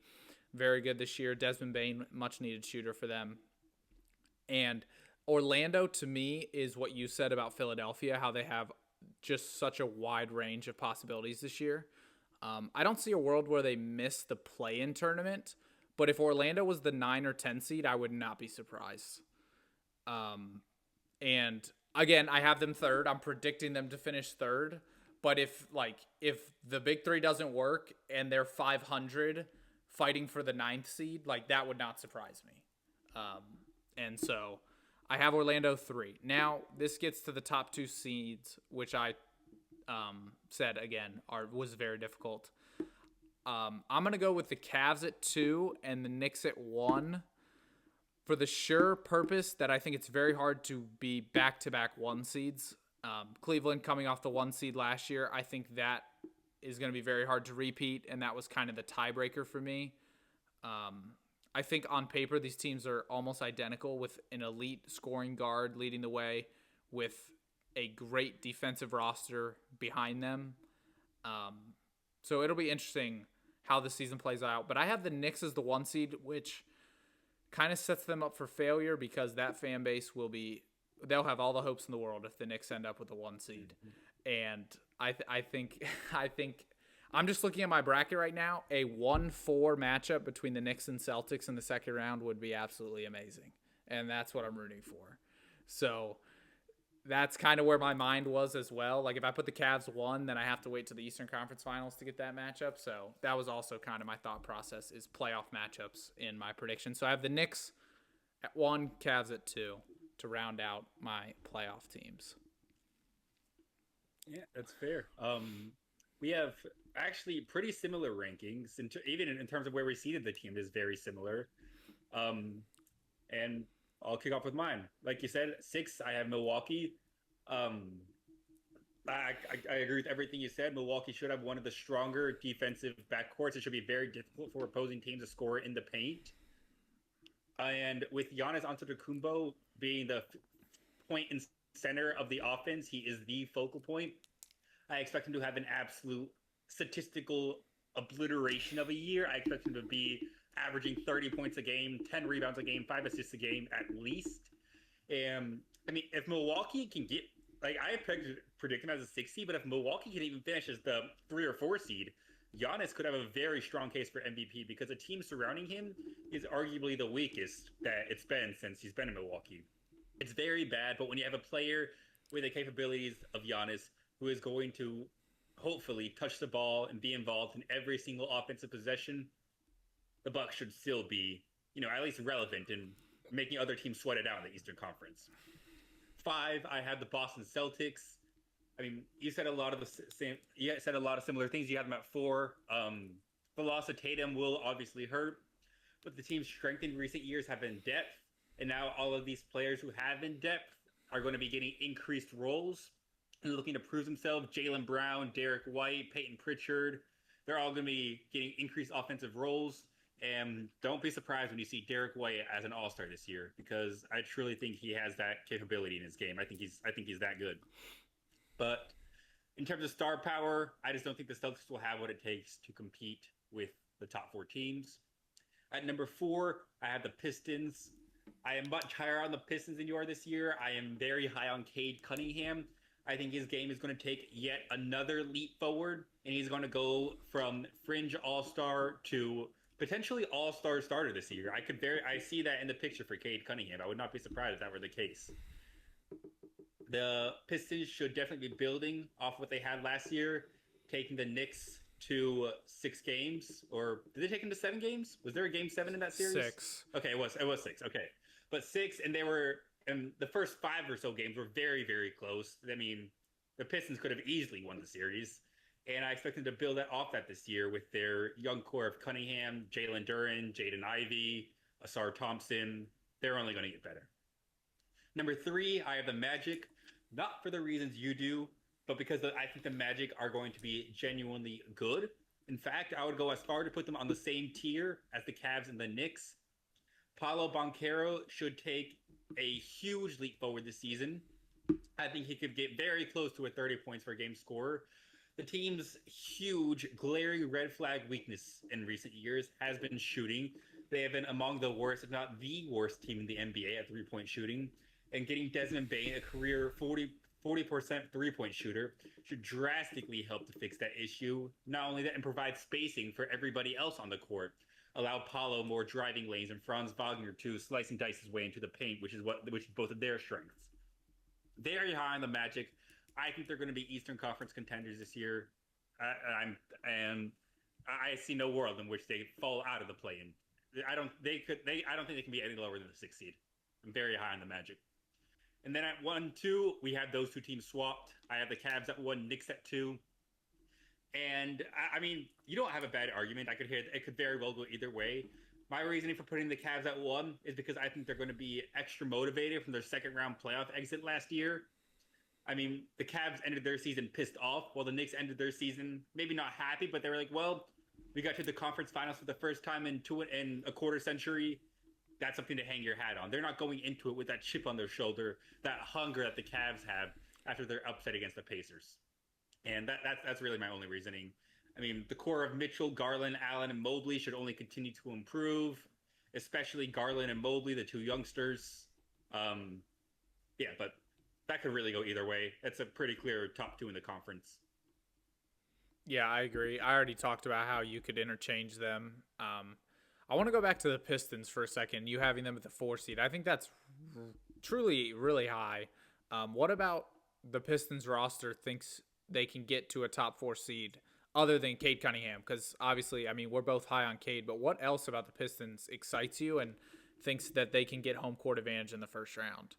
very good this year. Desmond Bane, much-needed shooter for them. And Orlando, to me, is what you said about Philadelphia, how they have just such a wide range of possibilities this year. I don't see a world where they miss the play-in tournament, but if Orlando was the 9 or 10 seed, I would not be surprised. And again, I have them 3rd. I'm predicting them to finish 3rd. But if the big 3 doesn't work and they're 500 fighting for the 9th seed, that would not surprise me. And so I have Orlando 3. Now, this gets to the top 2 seeds, which I said, again, was very difficult. I'm going to go with the Cavs at 2 and the Knicks at 1 for the sure purpose that I think it's very hard to be back-to-back 1 seeds. Cleveland coming off the 1 seed last year, I think that is going to be very hard to repeat, and that was kind of the tiebreaker for me. I think on paper these teams are almost identical with an elite scoring guard leading the way with a great defensive roster behind them. So it'll be interesting how the season plays out. But I have the Knicks as the 1 seed, which kind of sets them up for failure because that fan base they'll have all the hopes in the world if the Knicks end up with the 1 seed. And I think I'm just looking at my bracket right now. A 1-4 matchup between the Knicks and Celtics in the second round would be absolutely amazing. And that's what I'm rooting for. So that's kind of where my mind was as well. Like if I put the Cavs 1, then I have to wait till the Eastern Conference Finals to get that matchup. So that was also kind of my thought process is playoff matchups in my prediction. So I have the Knicks at 1, Cavs at 2 to round out my playoff teams. Yeah, that's fair. We have actually pretty similar rankings, even in terms of where we seeded the team is very similar. And I'll kick off with mine. Like you said, 6, I have Milwaukee. I agree with everything you said. Milwaukee should have one of the stronger defensive backcourts. It should be very difficult for opposing teams to score in the paint. And with Giannis Antetokounmpo being the point and center of the offense, he is the focal point. I expect him to have an absolute statistical obliteration of a year. I expect him to be averaging 30 points a game, 10 rebounds a game, 5 assists a game at least. And I mean, if Milwaukee can get, like I predict him as a 6 seed, but if Milwaukee can even finish as the 3 or 4 seed, Giannis could have a very strong case for MVP because the team surrounding him is arguably the weakest that it's been since he's been in Milwaukee. It's very bad, but when you have a player with the capabilities of Giannis who is going to hopefully touch the ball and be involved in every single offensive possession, the Bucks should still be, at least relevant in making other teams sweat it out in the Eastern Conference. 5, I have the Boston Celtics. I mean, you said a lot of the same. You said a lot of similar things. You had them at 4. The loss of Tatum will obviously hurt, but the team's strength in recent years have been depth, and now all of these players who have been depth are going to be getting increased roles and looking to prove themselves. Jaylen Brown, Derek White, Peyton Pritchard, they're all going to be getting increased offensive roles. And don't be surprised when you see Derek White as an all-star this year, because I truly think he has that capability in his game. I think he's that good. But in terms of star power, I just don't think the Celtics will have what it takes to compete with the top 4 teams. At number 4, I have the Pistons. I am much higher on the Pistons than you are this year. I am very high on Cade Cunningham. I think his game is going to take yet another leap forward, and he's going to go from fringe all-star to potentially all-star starter this year. I see that in the picture for Cade Cunningham. I would not be surprised if that were the case. The Pistons should definitely be building off what they had last year, taking the Knicks to 6 games. Or did they take them to 7 games? Was there a game 7 in that series? 6. Okay, it was 6. Okay. But 6, and the first 5 or so games were very, very close. I mean, the Pistons could have easily won the series. And I expect them to build off that this year with their young core of Cunningham, Jalen Duren, Jaden Ivey, Asar Thompson. They're only going to get better. Number 3, I have the Magic. Not for the reasons you do, but because I think the Magic are going to be genuinely good. In fact, I would go as far to put them on the same tier as the Cavs and the Knicks. Paolo Banchero should take a huge leap forward this season. I think he could get very close to a 30 points per game scorer. The team's huge, glaring red flag weakness in recent years has been shooting. They have been among the worst, if not the worst team in the NBA at three-point shooting. And getting Desmond Bane, a career 40% three-point shooter, should drastically help to fix that issue. Not only that, and provide spacing for everybody else on the court. Allow Paolo more driving lanes and Franz Wagner to slice and dice his way into the paint, which is both of their strengths. Very high on the Magic. I think they're going to be Eastern Conference contenders this year. I see no world in which they fall out of the play-in. I don't think they can be any lower than the 6th seed. I'm very high on the Magic. And then at 1-2, we have those 2 teams swapped. I have the Cavs at 1, Knicks at 2. And I mean, you don't have a bad argument. I could hear it could very well go either way. My reasoning for putting the Cavs at 1 is because I think they're going to be extra motivated from their second round playoff exit last year. I mean, the Cavs ended their season pissed off, while the Knicks ended their season maybe not happy, but they were like, well, we got to the conference finals for the first time in a quarter century. That's something to hang your hat on. They're not going into it with that chip on their shoulder, that hunger that the Cavs have after their upset against the Pacers. And that's really my only reasoning. I mean, the core of Mitchell, Garland, Allen, and Mobley should only continue to improve, especially Garland and Mobley, the two youngsters. Um, yeah, but that could really go either way. That's a pretty clear top two in the conference. Yeah, I agree. I already talked about how you could interchange them. I want to go back to the Pistons for a second. You having them at the 4 seed, I think that's truly really high. What about the Pistons roster thinks they can get to a top 4 seed other than Cade Cunningham? Because obviously, I mean, we're both high on Cade, but what else about the Pistons excites you and thinks that they can get home court advantage in the first round?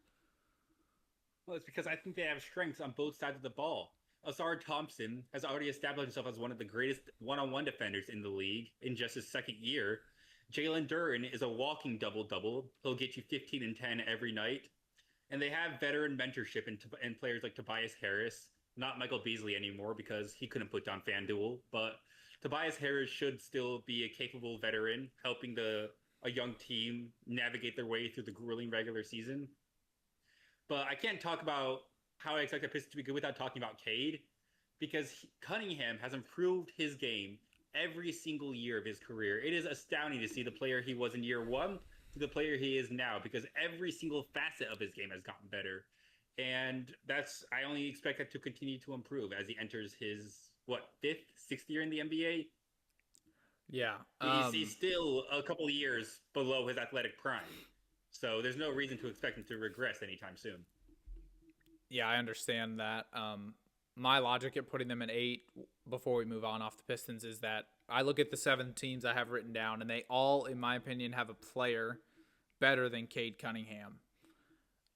Well, it's because I think they have strengths on both sides of the ball. Asar Thompson has already established himself as one of the greatest one-on-one defenders in the league in just his second year. Jalen Duren is a walking double-double. He'll get you 15 and 10 every night. And they have veteran mentorship in players like Tobias Harris, not Michael Beasley anymore because he couldn't put down FanDuel, but Tobias Harris should still be a capable veteran, helping a young team navigate their way through the grueling regular season. But I can't talk about how I expect the Pistons to be good without talking about Cade, because Cunningham has improved his game every single year of his career. It is astounding to see the player he was in year one to the player he is now, because every single facet of his game has gotten better. And I only expect that to continue to improve as he enters his, fifth, sixth year in the NBA? Yeah. He's still a couple of years below his athletic prime. So there's no reason to expect him to regress anytime soon. Yeah, I understand that. My logic at putting them at 8 before we move on off the Pistons is that I look at the 7 teams I have written down, and they all, in my opinion, have a player better than Cade Cunningham.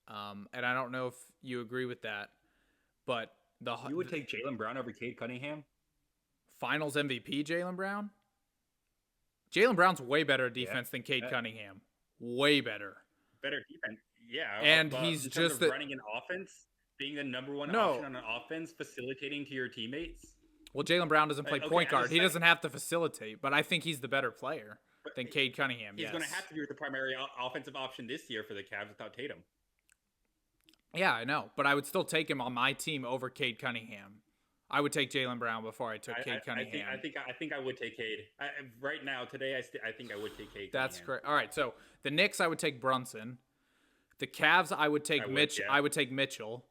And I don't know if you agree with that, but you would take Jaylen Brown over Cade Cunningham? Finals MVP Jaylen Brown? Jaylen Brown's way better defense than Cade Cunningham. Way better. Better defense, yeah. And he's just running an offense, being the number one option on an offense, facilitating to your teammates. Well, Jaylen Brown doesn't play point guard. He doesn't have to facilitate, but I think he's the better player than Cade Cunningham. He's going to have to be the primary offensive option this year for the Cavs without Tatum. Yeah, I know, but I would still take him on my team over Cade Cunningham. I would take Jaylen Brown before I took Cade Cunningham. I think I would take Cade. Right now, today, I think I would take Cade. That's correct. All right, so the Knicks, I would take Brunson. The Cavs, I would take Mitch. Yeah. I would take Mitchell.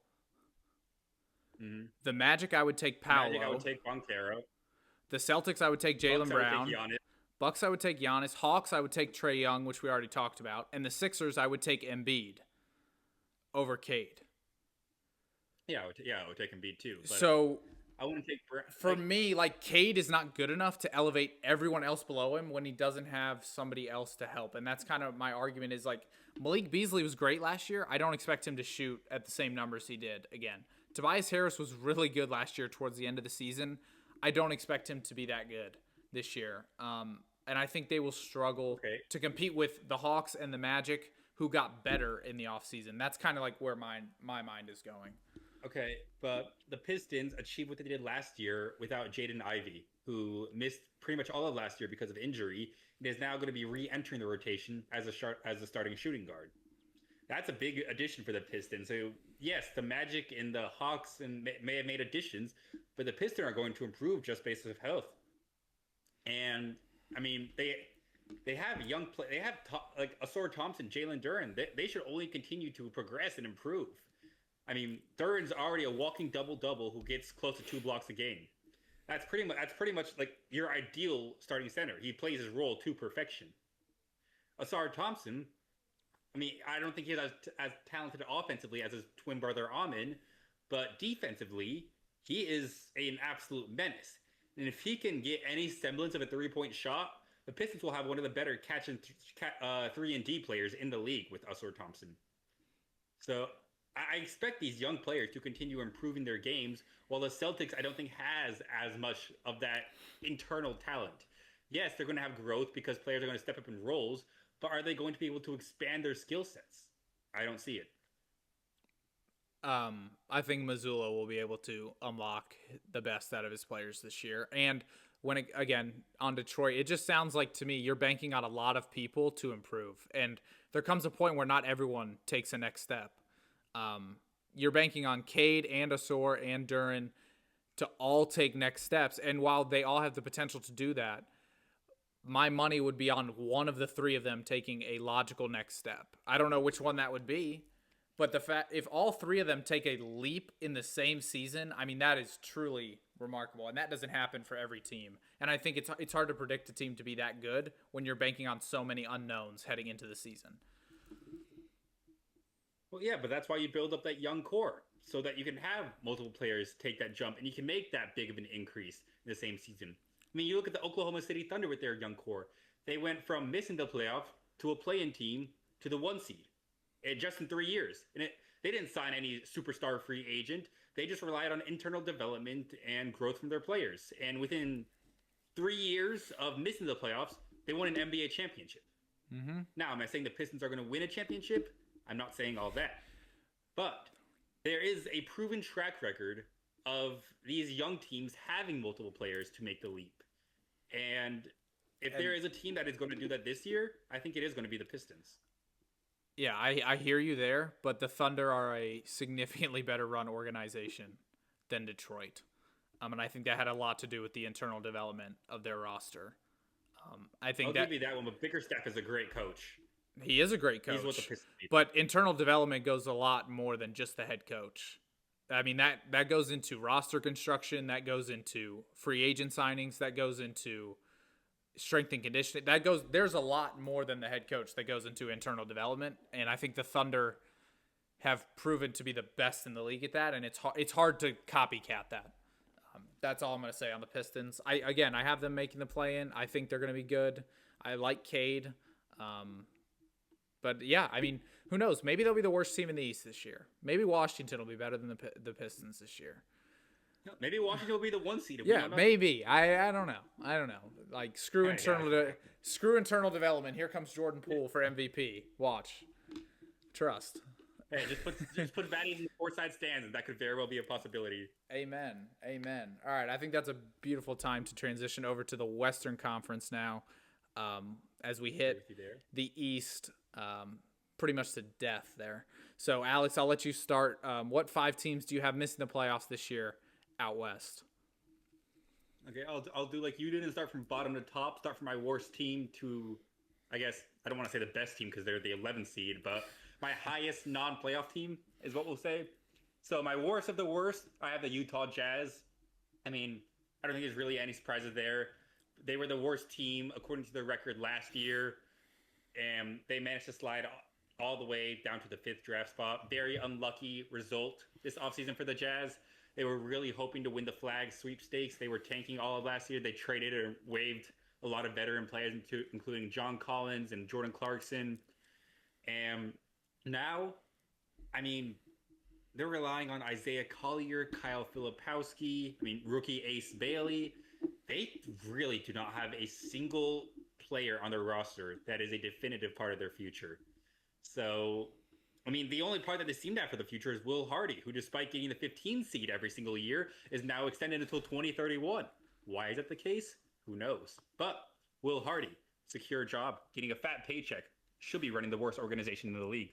Mm-hmm. The Magic, I would take Paolo. Magic, I would take Banchero. The Celtics, I would take Jaylen Brown. Bucks, I would take Giannis. Hawks, I would take Trae Young, which we already talked about. And the Sixers, I would take Embiid over Cade. Yeah, I would take Embiid too. But so I wouldn't take. For me, Cade is not good enough to elevate everyone else below him when he doesn't have somebody else to help. And that's kind of my argument is Malik Beasley was great last year. I don't expect him to shoot at the same numbers he did again. Tobias Harris was really good last year towards the end of the season. I don't expect him to be that good this year. And I think they will struggle to compete with the Hawks and the Magic, who got better in the offseason. That's kind of where my mind is going. Okay, but the Pistons achieved what they did last year without Jaden Ivey, who missed pretty much all of last year because of injury, and is now going to be re-entering the rotation as a starting shooting guard. That's a big addition for the Pistons. So yes, the Magic and the Hawks may have made additions, but the Pistons are going to improve just based on health. And I mean, they have young play. They have Asar Thompson, Jalen Duren. They should only continue to progress and improve. I mean, Duren's already a walking double-double who gets close to 2 blocks a game. That's pretty much your ideal starting center. He plays his role to perfection. Asar Thompson, I mean, I don't think he's as talented offensively as his twin brother Amin, but defensively, he is an absolute menace. And if he can get any semblance of a 3-point shot, the Pistons will have one of the better catch and 3-and-D players in the league with Asar Thompson. So I expect these young players to continue improving their games, while the Celtics, I don't think, has as much of that internal talent. Yes, they're going to have growth because players are going to step up in roles, but are they going to be able to expand their skill sets? I don't see it. I think Mazzulla will be able to unlock the best out of his players this year. And again, on Detroit, it just sounds like to me you're banking on a lot of people to improve. And there comes a point where not everyone takes a next step. You're banking on Cade and Asar and Duren to all take next steps. And while they all have the potential to do that, my money would be on one of the three of them taking a logical next step. I don't know which one that would be, but the fact if all three of them take a leap in the same season, I mean that is truly remarkable, and that doesn't happen for every team. And I think it's hard to predict a team to be that good when you're banking on so many unknowns heading into the season. Well, yeah, but that's why you build up that young core so that you can have multiple players take that jump and you can make that big of an increase in the same season. I mean, you look at the Oklahoma City Thunder with their young core. They went from missing the playoff to a play-in team to the 1 seed just in 3 years. And they didn't sign any superstar free agent. They just relied on internal development and growth from their players. And within 3 years of missing the playoffs, they won an NBA championship. Mm-hmm. Now, am I saying the Pistons are going to win a championship? I'm not saying all that. But there is a proven track record of these young teams having multiple players to make the leap. And if there is a team that is going to do that this year, I think it is going to be the Pistons. Yeah, I hear you there, but the Thunder are a significantly better run organization than Detroit. And I think that had a lot to do with the internal development of their roster. I think I'll give you that one, but Bickerstaff is a great coach. He is a great coach. He's what the Pistons need. But internal development goes a lot more than just the head coach. I mean, that goes into roster construction, that goes into free agent signings, that goes into strength and conditioning. There's a lot more than the head coach that goes into internal development, and I think the Thunder have proven to be the best in the league at that, and it's hard to copycat that. That's all I'm going to say on the Pistons. I have them making the play-in. I think they're going to be good. I like Cade. But yeah, I mean, who knows? Maybe they'll be the worst team in the East this year. Maybe Washington will be better than the Pistons this year. Maybe Washington will be the 1 seed. Yeah, maybe. I don't know. Like screw internal development. Here comes Jordan Poole for MVP. Watch, trust. Hey, just put Vanney in the courtside stands, and that could very well be a possibility. Amen. All right, I think that's a beautiful time to transition over to the Western Conference now, as we hit the East. Pretty much to death there. So, Alex, I'll let you start. What 5 teams do you have missing the playoffs this year out West? Okay, I'll do like you did and start from bottom to top. Start from my worst team to, I guess, I don't want to say the best team because they're the 11th seed, but my highest non-playoff team is what we'll say. So my worst of the worst, I have the Utah Jazz. I mean, I don't think there's really any surprises there. They were the worst team according to their record last year, and they managed to slide all the way down to the 5th draft spot. Very unlucky result this offseason for the Jazz. They were really hoping to win the flag sweepstakes. They were tanking all of last year. They traded or waived a lot of veteran players, including John Collins and Jordan Clarkson. And now, I mean, they're relying on Isaiah Collier, Kyle Filipowski, rookie Ace Bailey. They really do not have a single player on their roster that is a definitive part of their future. So, the only part that they seem to have for the future is Will Hardy, who, despite getting the 15 seed every single year, is now extended until 2031. Why is that the case? Who knows? But Will Hardy, secure job, getting a fat paycheck, should be running the worst organization in the league.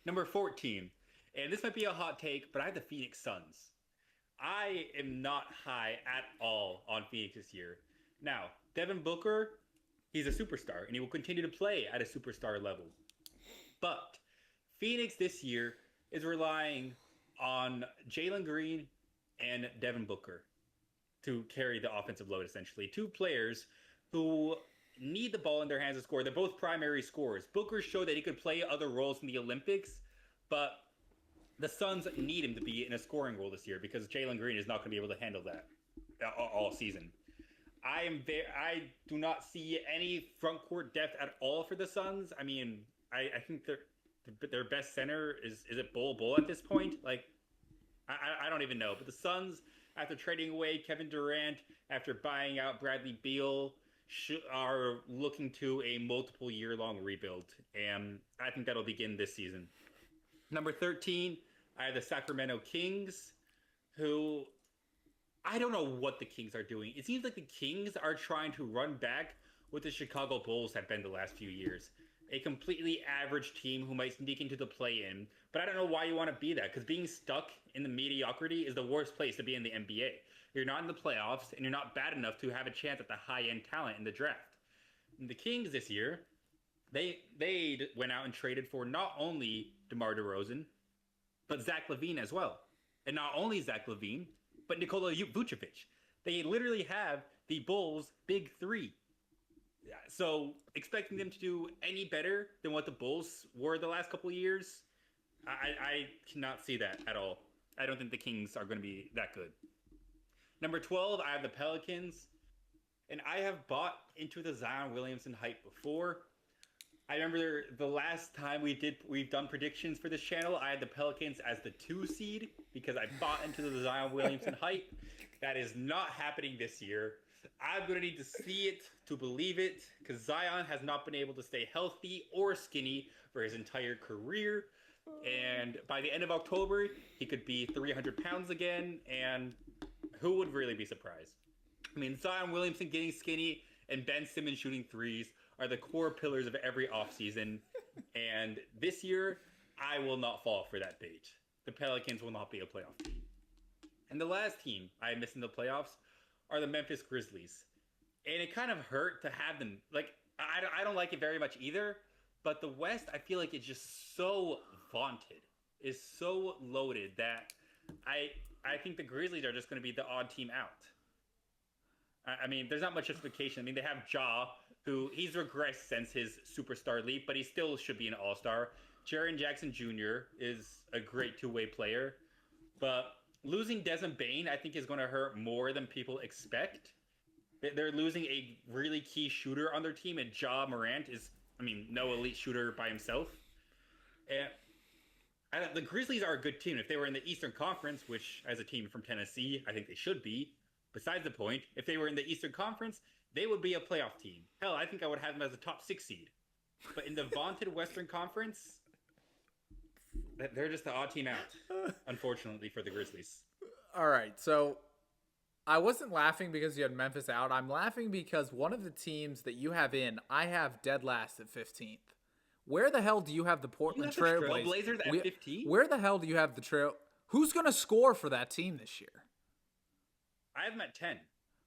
Number 14, and this might be a hot take, but I have the Phoenix Suns. I am not high at all on Phoenix this year. Now, Devin Booker, he's a superstar, and he will continue to play at a superstar level. But Phoenix this year is relying on Jalen Green and Devin Booker to carry the offensive load, essentially. 2 players who need the ball in their hands to score. They're both primary scorers. Booker showed that he could play other roles in the Olympics, but the Suns need him to be in a scoring role this year because Jalen Green is not going to be able to handle that all season. I do not see any front court depth at all for the Suns. I think their best center is it Bol at this point? I don't even know. But the Suns, after trading away Kevin Durant, after buying out Bradley Beal, are looking to a multiple year-long rebuild. And I think that'll begin this season. Number 13, I have the Sacramento Kings, who I don't know what the Kings are doing. It seems like the Kings are trying to run back what the Chicago Bulls have been the last few years. a completely average team who might sneak into the play-in. But I don't know why you want to be that, because being stuck in the mediocrity is the worst place to be in the NBA. You're not in the playoffs, and you're not bad enough to have a chance at the high-end talent in the draft. And the Kings this year, they went out and traded for not only DeMar DeRozan, but Zach LaVine as well. And not only Zach LaVine, but Nikola Vucevic. They literally have the Bulls' big three. So expecting them to do any better than what the Bulls were the last couple of years, I cannot see that at all. I don't think the Kings are going to be that good. Number 12, I have the Pelicans. And I have bought into the Zion Williamson hype before. I remember the last time we've done predictions for this channel, I had the Pelicans as the 2 seed because I bought into the Zion Williamson hype. That is not happening this year. I'm going to need to see it to believe it, because Zion has not been able to stay healthy or skinny for his entire career. And by the end of October, he could be 300 pounds again, and who would really be surprised? I mean, Zion Williamson getting skinny and Ben Simmons shooting threes are the core pillars of every offseason. And this year, I will not fall for that bait. The Pelicans will not be a playoff team. And the last team I missed in the playoffs are the Memphis Grizzlies. And it kind of hurt to have them. Like, I don't like it very much either. But the West, I feel like it's just so vaunted. Is so loaded that I think the Grizzlies are just going to be the odd team out. I mean, there's not much justification. I mean, they have Ja, who he's regressed since his superstar leap, but he still should be an all-star. Jaren Jackson Jr. is a great two-way player. But losing Desmond Bane, I think, is going to hurt more than people expect. They're losing a really key shooter on their team, and Ja Morant is, I mean, no elite shooter by himself. And the Grizzlies are a good team. If they were in the Eastern Conference, which as a team from Tennessee, I think they should be, besides the point, if they were in the Eastern Conference, they would be a playoff team. Hell, I think I would have them as a top 6 seed. But in the vaunted Western Conference, they're just the odd team out, unfortunately, for the Grizzlies. All right, so I wasn't laughing because you had Memphis out. I'm laughing because one of the teams that you have in, I have dead last at 15th. Where the hell do you have the Portland Trailblazers at 15? Where the hell do you have the Trail? Who's going to score for that team this year? I have them at 10.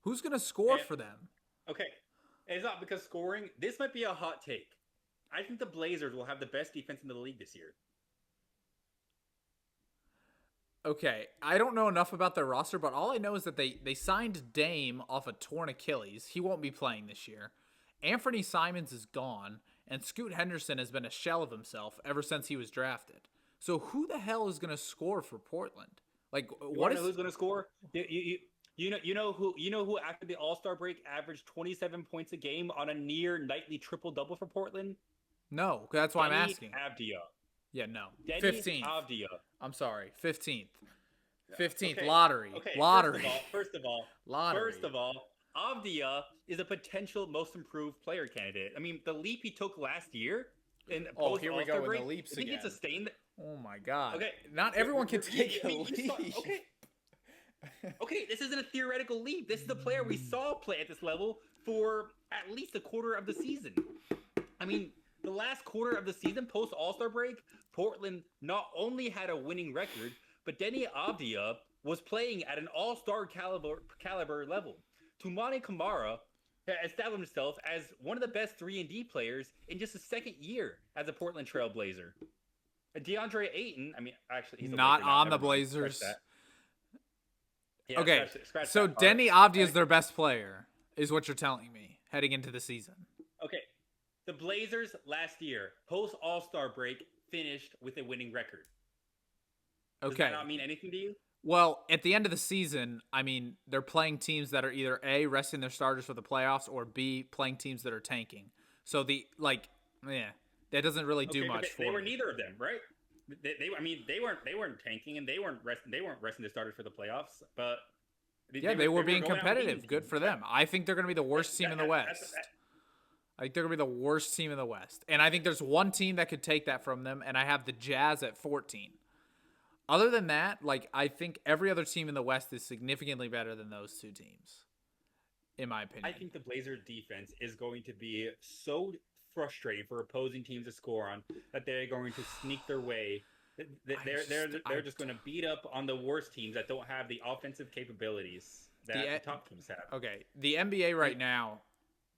Who's going to score for them? Okay. It's not because scoring. This might be a hot take. I think the Blazers will have the best defense in the league this year. Okay. I don't know enough about their roster, but all I know is that they signed Dame off a torn Achilles. He won't be playing this year. Anthony Simons is gone, and Scoot Henderson has been a shell of himself ever since he was drafted. So who the hell is going to score for Portland? Like, what is who's going to score? You know who after the All-Star break averaged 27 points a game on a near nightly triple-double for Portland? No, that's why I'm asking. Avdia. Yeah, no. Deni 15th. Avdia. I'm sorry. 15th. 15th. Okay. Lottery. Okay. Lottery. First of all, Avdia is a potential most improved player candidate. I mean, the leap he took last year in post here we All-Star go break, in the leaps I think again. he sustained. Oh my God. Okay. Not everyone can take a leap. Okay, this isn't a theoretical leap. This is the player we saw play at this level for at least a quarter of the season. I mean, the last quarter of the season, post All-Star break, Portland not only had a winning record, but Deni Avdia was playing at an all-star caliber level. Toumani Camara established himself as one of the best 3-and-D players in just his second year as a Portland Trail Blazer. DeAndre Ayton, I mean, actually, he's not on the Blazers. Yeah, okay, scratch so Deni Avdia is their best player, is what you're telling me, heading into the season. Okay, the Blazers last year, post All-Star break, finished with a winning record. Does that not mean anything to you? Well, at the end of the season, I mean, they're playing teams that are either A, resting their starters for the playoffs, or B, playing teams that are tanking. So that doesn't really do much for them. They were neither of them, right? They weren't tanking, and they weren't resting their starters for the playoffs. But they were being competitive. Good for them. I think they're going to be the worst team in the West. I think they're going to be the worst team in the West, and I think there's one team that could take that from them, and I have the Jazz at 14. Other than that, I think every other team in the West is significantly better than those two teams, in my opinion. I think the Blazers defense is going to be so frustrating for opposing teams to score on that they're going to sneak their way. They're just going to beat up on the worst teams that don't have the offensive capabilities that the top teams have. Okay, the NBA right now,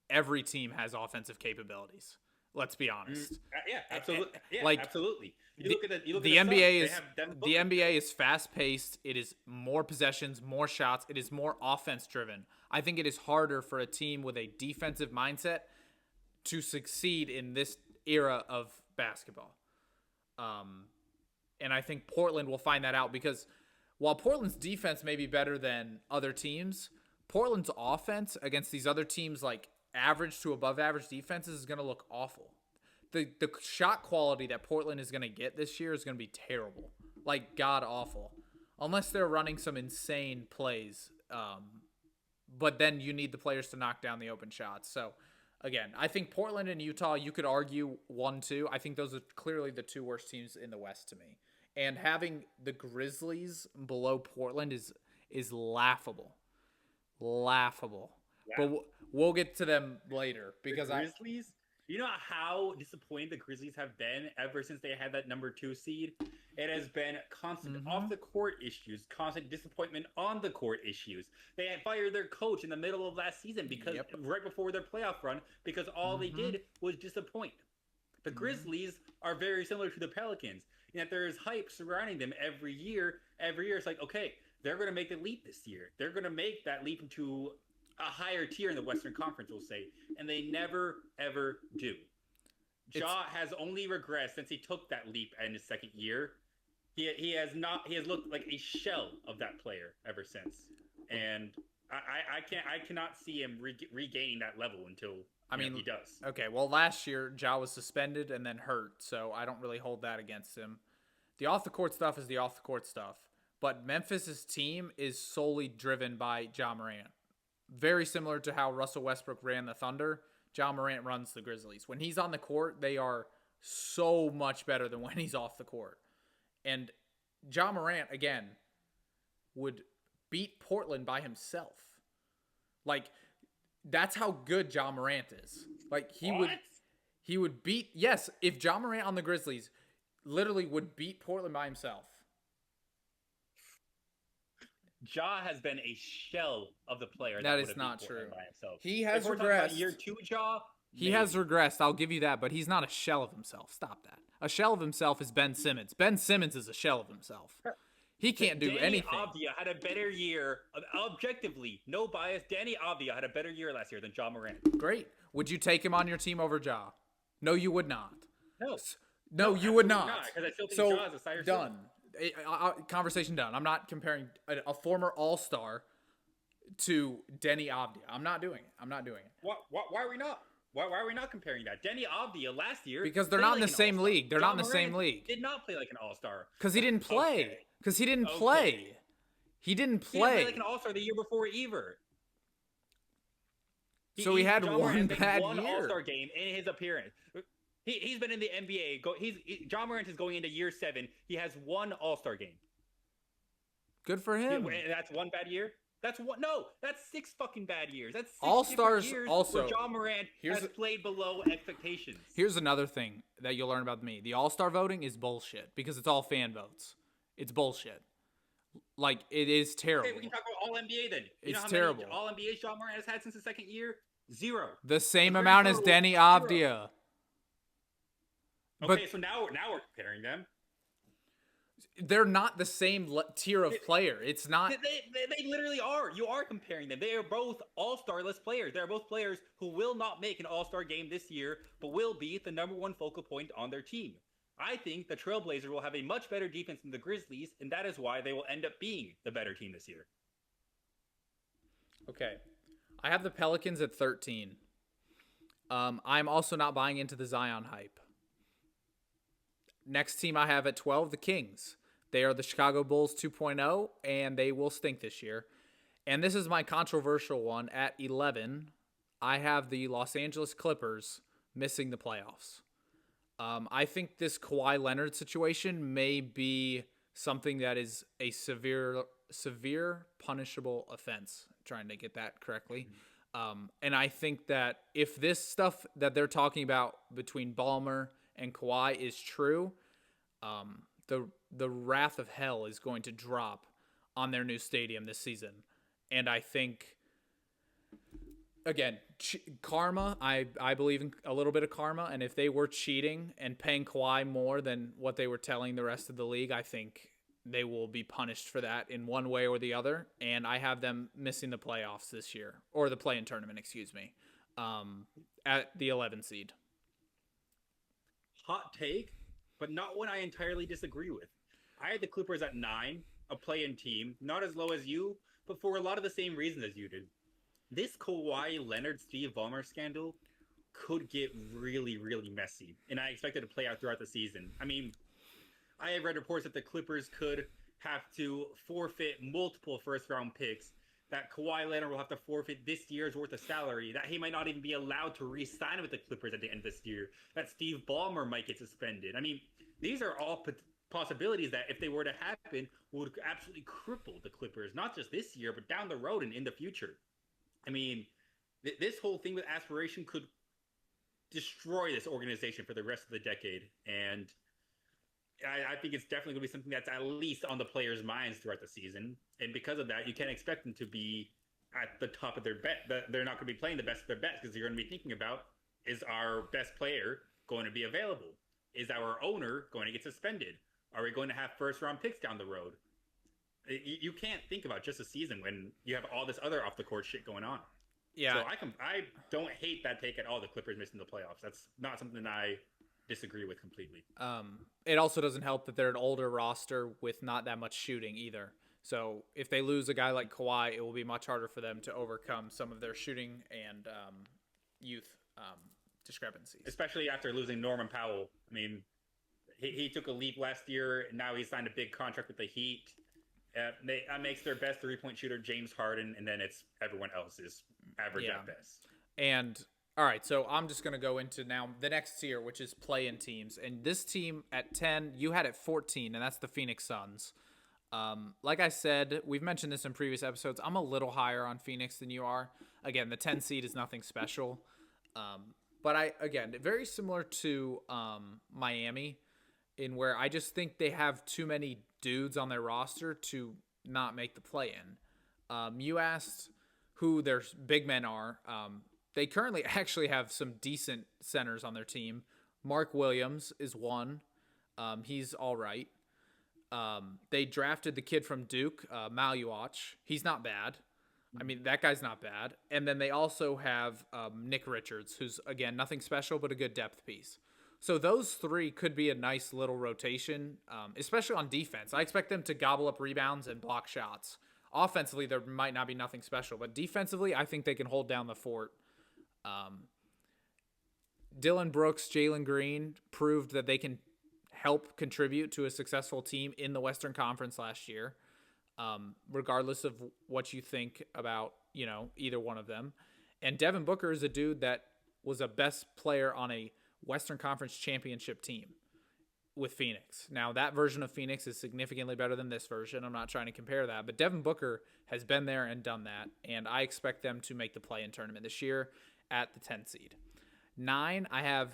every team has offensive capabilities. Let's be honest. Yeah, absolutely. Yeah, like, absolutely. The NBA is fast paced. It is more possessions, more shots. It is more offense driven. I think it is harder for a team with a defensive mindset to succeed in this era of basketball. And I think Portland will find that out because while Portland's defense may be better than other teams, Portland's offense against these other teams like average to above average defenses is going to look awful. The shot quality that Portland is going to get this year is going to be terrible, like god awful, unless they're running some insane plays. But then you need the players to knock down the open shots. So again, I think Portland and Utah, you could argue 1-2. I think those are clearly the two worst teams in the West to me. And having the Grizzlies below Portland is laughable. Laughable. Yeah. But we'll get to them later because the Grizzlies, you know how disappointed the Grizzlies have been ever since they had that number 2 seed? It has been constant off the court issues, constant disappointment on the court issues. They had fired their coach in the middle of last season because right before their playoff run because all they did was disappoint. The Grizzlies are very similar to the Pelicans in that there is hype surrounding them every year. Every year it's like, okay, they're going to make the leap this year. They're going to make that leap into a higher tier in the Western Conference, we'll say, and they never, ever do. Ja has only regressed since he took that leap in his second year. He has looked like a shell of that player ever since, and I cannot see him regaining that level until he does. Okay, well, last year Ja was suspended and then hurt, so I don't really hold that against him. The off the court stuff is the off the court stuff, but Memphis's team is solely driven by Ja Morant. Very similar to how Russell Westbrook ran the Thunder, Ja Morant runs the Grizzlies. When he's on the court, they are so much better than when he's off the court. And Ja Morant, again, would beat Portland by himself. Like, that's how good Ja Morant is. Like, he would beat, yes, if Ja Morant on the Grizzlies literally would beat Portland by himself. Ja has been a shell of the player. That is not true. By himself. He has regressed. Year 2 Ja. He has regressed. I'll give you that, but he's not a shell of himself. Stop that. A shell of himself is Ben Simmons. Ben Simmons is a shell of himself. He can't do anything. Danny Avdija had a better year. Objectively, no bias. Danny Avdija had a better year last year than Ja Morant. Great. Would you take him on your team over Ja? No, you would not. No, you would not. Because I still think Ja is a sire done. Conversation done. I'm not comparing a former All-Star to Denny Avdija. I'm not doing it. Why are we not? Why are we not comparing that? Denny Avdija last year because they're not in the same league. They're not in the same league. Did not play like an All-Star because he didn't play. Because he didn't play. He didn't play like an All-Star the year before either. He had one bad year. All-Star game in his appearance. He's been in the NBA. Ja Morant is going into year 7. He has one All-Star game. Good for him. And that's one bad year. That's 6 fucking bad years. That's 6 All-Stars years also. Where Ja Morant has played below expectations. Here's another thing that you'll learn about me. The All-Star voting is bullshit because it's all fan votes. It's bullshit. Like, it is terrible. Okay, we can talk about All-NBA then. It's terrible. All-NBA Ja Morant has had since his second year? 0. The same amount as Denny Avdija. Okay, so now we're comparing them. They're not the same tier of player. It's not. They literally are. You are comparing them. They are both all-star-less players. They are both players who will not make an all-star game this year, but will be the number 1 focal point on their team. I think the Trailblazers will have a much better defense than the Grizzlies, and that is why they will end up being the better team this year. Okay. I have the Pelicans at 13. I'm also not buying into the Zion hype. Next team I have at 12, the Kings. They are the Chicago Bulls 2.0, and they will stink this year. And this is my controversial one. At 11, I have the Los Angeles Clippers missing the playoffs. I think this Kawhi Leonard situation may be something that is a severe punishable offense. I'm trying to get that correctly. And I think that if this stuff that they're talking about between Ballmer and Kawhi is true, the wrath of hell is going to drop on their new stadium this season. And I think, again, karma, I believe in a little bit of karma. And if they were cheating and paying Kawhi more than what they were telling the rest of the league, I think they will be punished for that in one way or the other. And I have them missing the playoffs this year, or the play-in tournament, excuse me, at the 11 seed. Hot take, but not one I entirely disagree with. I had the Clippers at 9, a play-in team, not as low as you, but for a lot of the same reasons as you did. This Kawhi Leonard Steve Ballmer scandal could get really, really messy, and I expect it to play out throughout the season. I mean, I have read reports that the Clippers could have to forfeit multiple first-round picks, that Kawhi Leonard will have to forfeit this year's worth of salary, that he might not even be allowed to re-sign with the Clippers at the end of this year, that Steve Ballmer might get suspended. I mean, these are all possibilities that, if they were to happen, would absolutely cripple the Clippers, not just this year, but down the road and in the future. I mean, this whole thing with aspiration could destroy this organization for the rest of the decade, and I think it's definitely going to be something that's at least on the players' minds throughout the season. And because of that, you can't expect them to be at the top of their bet. They're not going to be playing the best of their bets, because you're going to be thinking about, is our best player going to be available? Is our owner going to get suspended? Are we going to have first-round picks down the road? You can't think about just a season when you have all this other off-the-court shit going on. Yeah. So I don't hate that take at all, the Clippers missing the playoffs. That's not something I disagree with completely. It also doesn't help that they're an older roster with not that much shooting either. So if they lose a guy like Kawhi, it will be much harder for them to overcome some of their shooting and youth discrepancies. Especially after losing Norman Powell. I mean, he took a leap last year, and now he signed a big contract with the Heat. That makes their best three-point shooter James Harden, and then it's everyone else's average at best. And all right, so I'm just going to go into now the next tier, which is play-in teams. And this team at 10, you had at 14, and that's the Phoenix Suns. Like I said, we've mentioned this in previous episodes. I'm a little higher on Phoenix than you are. Again, the 10 seed is nothing special. But very similar to Miami, in where I just think they have too many dudes on their roster to not make the play-in. You asked who their big men are. They currently actually have some decent centers on their team. Mark Williams is one. He's all right. They drafted the kid from Duke, Maluach. He's not bad. I mean, that guy's not bad. And then they also have Nick Richards, who's, again, nothing special, but a good depth piece. So those three could be a nice little rotation, especially on defense. I expect them to gobble up rebounds and block shots. Offensively, there might not be nothing special, but defensively, I think they can hold down the fort. Dylan Brooks, Jalen Green proved that they can help contribute to a successful team in the Western Conference last year, regardless of what you think about, either one of them. And Devin Booker is a dude that was a best player on a Western Conference championship team with Phoenix. Now, that version of Phoenix is significantly better than this version. I'm not trying to compare that, but Devin Booker has been there and done that, and I expect them to make the play-in tournament this year at the 10 seed. 9, I have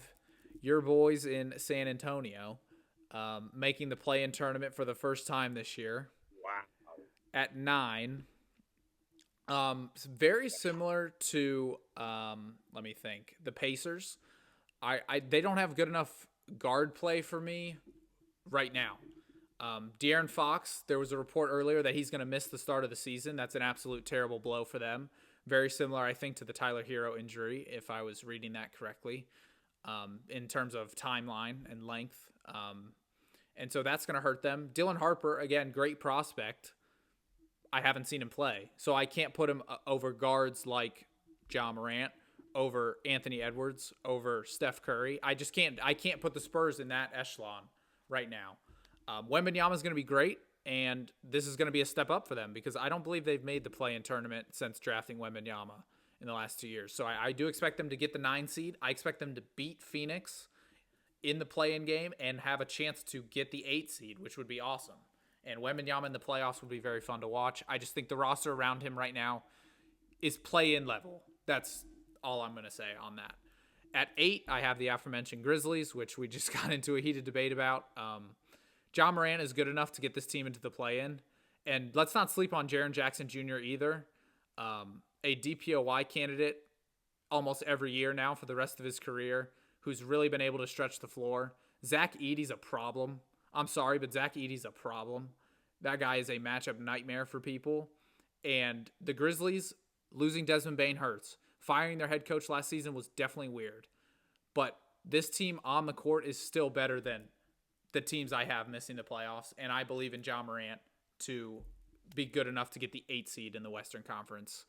your boys in San Antonio making the play-in tournament for the first time this year. Wow. At 9, it's very similar to, let me think, the Pacers. They don't have good enough guard play for me right now. De'Aaron Fox, there was a report earlier that he's going to miss the start of the season. That's an absolute terrible blow for them. Very similar, I think, to the Tyler Hero injury, if I was reading that correctly, in terms of timeline and length. And so that's going to hurt them. Dylan Harper, again, great prospect. I haven't seen him play. So I can't put him over guards like Ja Morant, over Anthony Edwards, over Steph Curry. I can't put the Spurs in that echelon right now. Wembanyama is going to be great, and this is going to be a step up for them because I don't believe they've made the play-in tournament since drafting Wembanyama in the last 2 years. So I do expect them to get the 9 seed. I expect them to beat Phoenix in the play-in game and have a chance to get the 8 seed, which would be awesome. And Wembanyama in the playoffs would be very fun to watch. I just think the roster around him right now is play-in level. That's all I'm going to say on that. At 8, I have the aforementioned Grizzlies, which we just got into a heated debate about. John Morant is good enough to get this team into the play-in. And let's not sleep on Jaren Jackson Jr. either. A DPOY candidate almost every year now for the rest of his career, who's really been able to stretch the floor. Zach Edey's a problem. I'm sorry, but Zach Edey's a problem. That guy is a matchup nightmare for people. And the Grizzlies, losing Desmond Bane hurts. Firing their head coach last season was definitely weird. But this team on the court is still better than the teams I have missing the playoffs. And I believe in John Morant to be good enough to get the 8 seed in the Western Conference.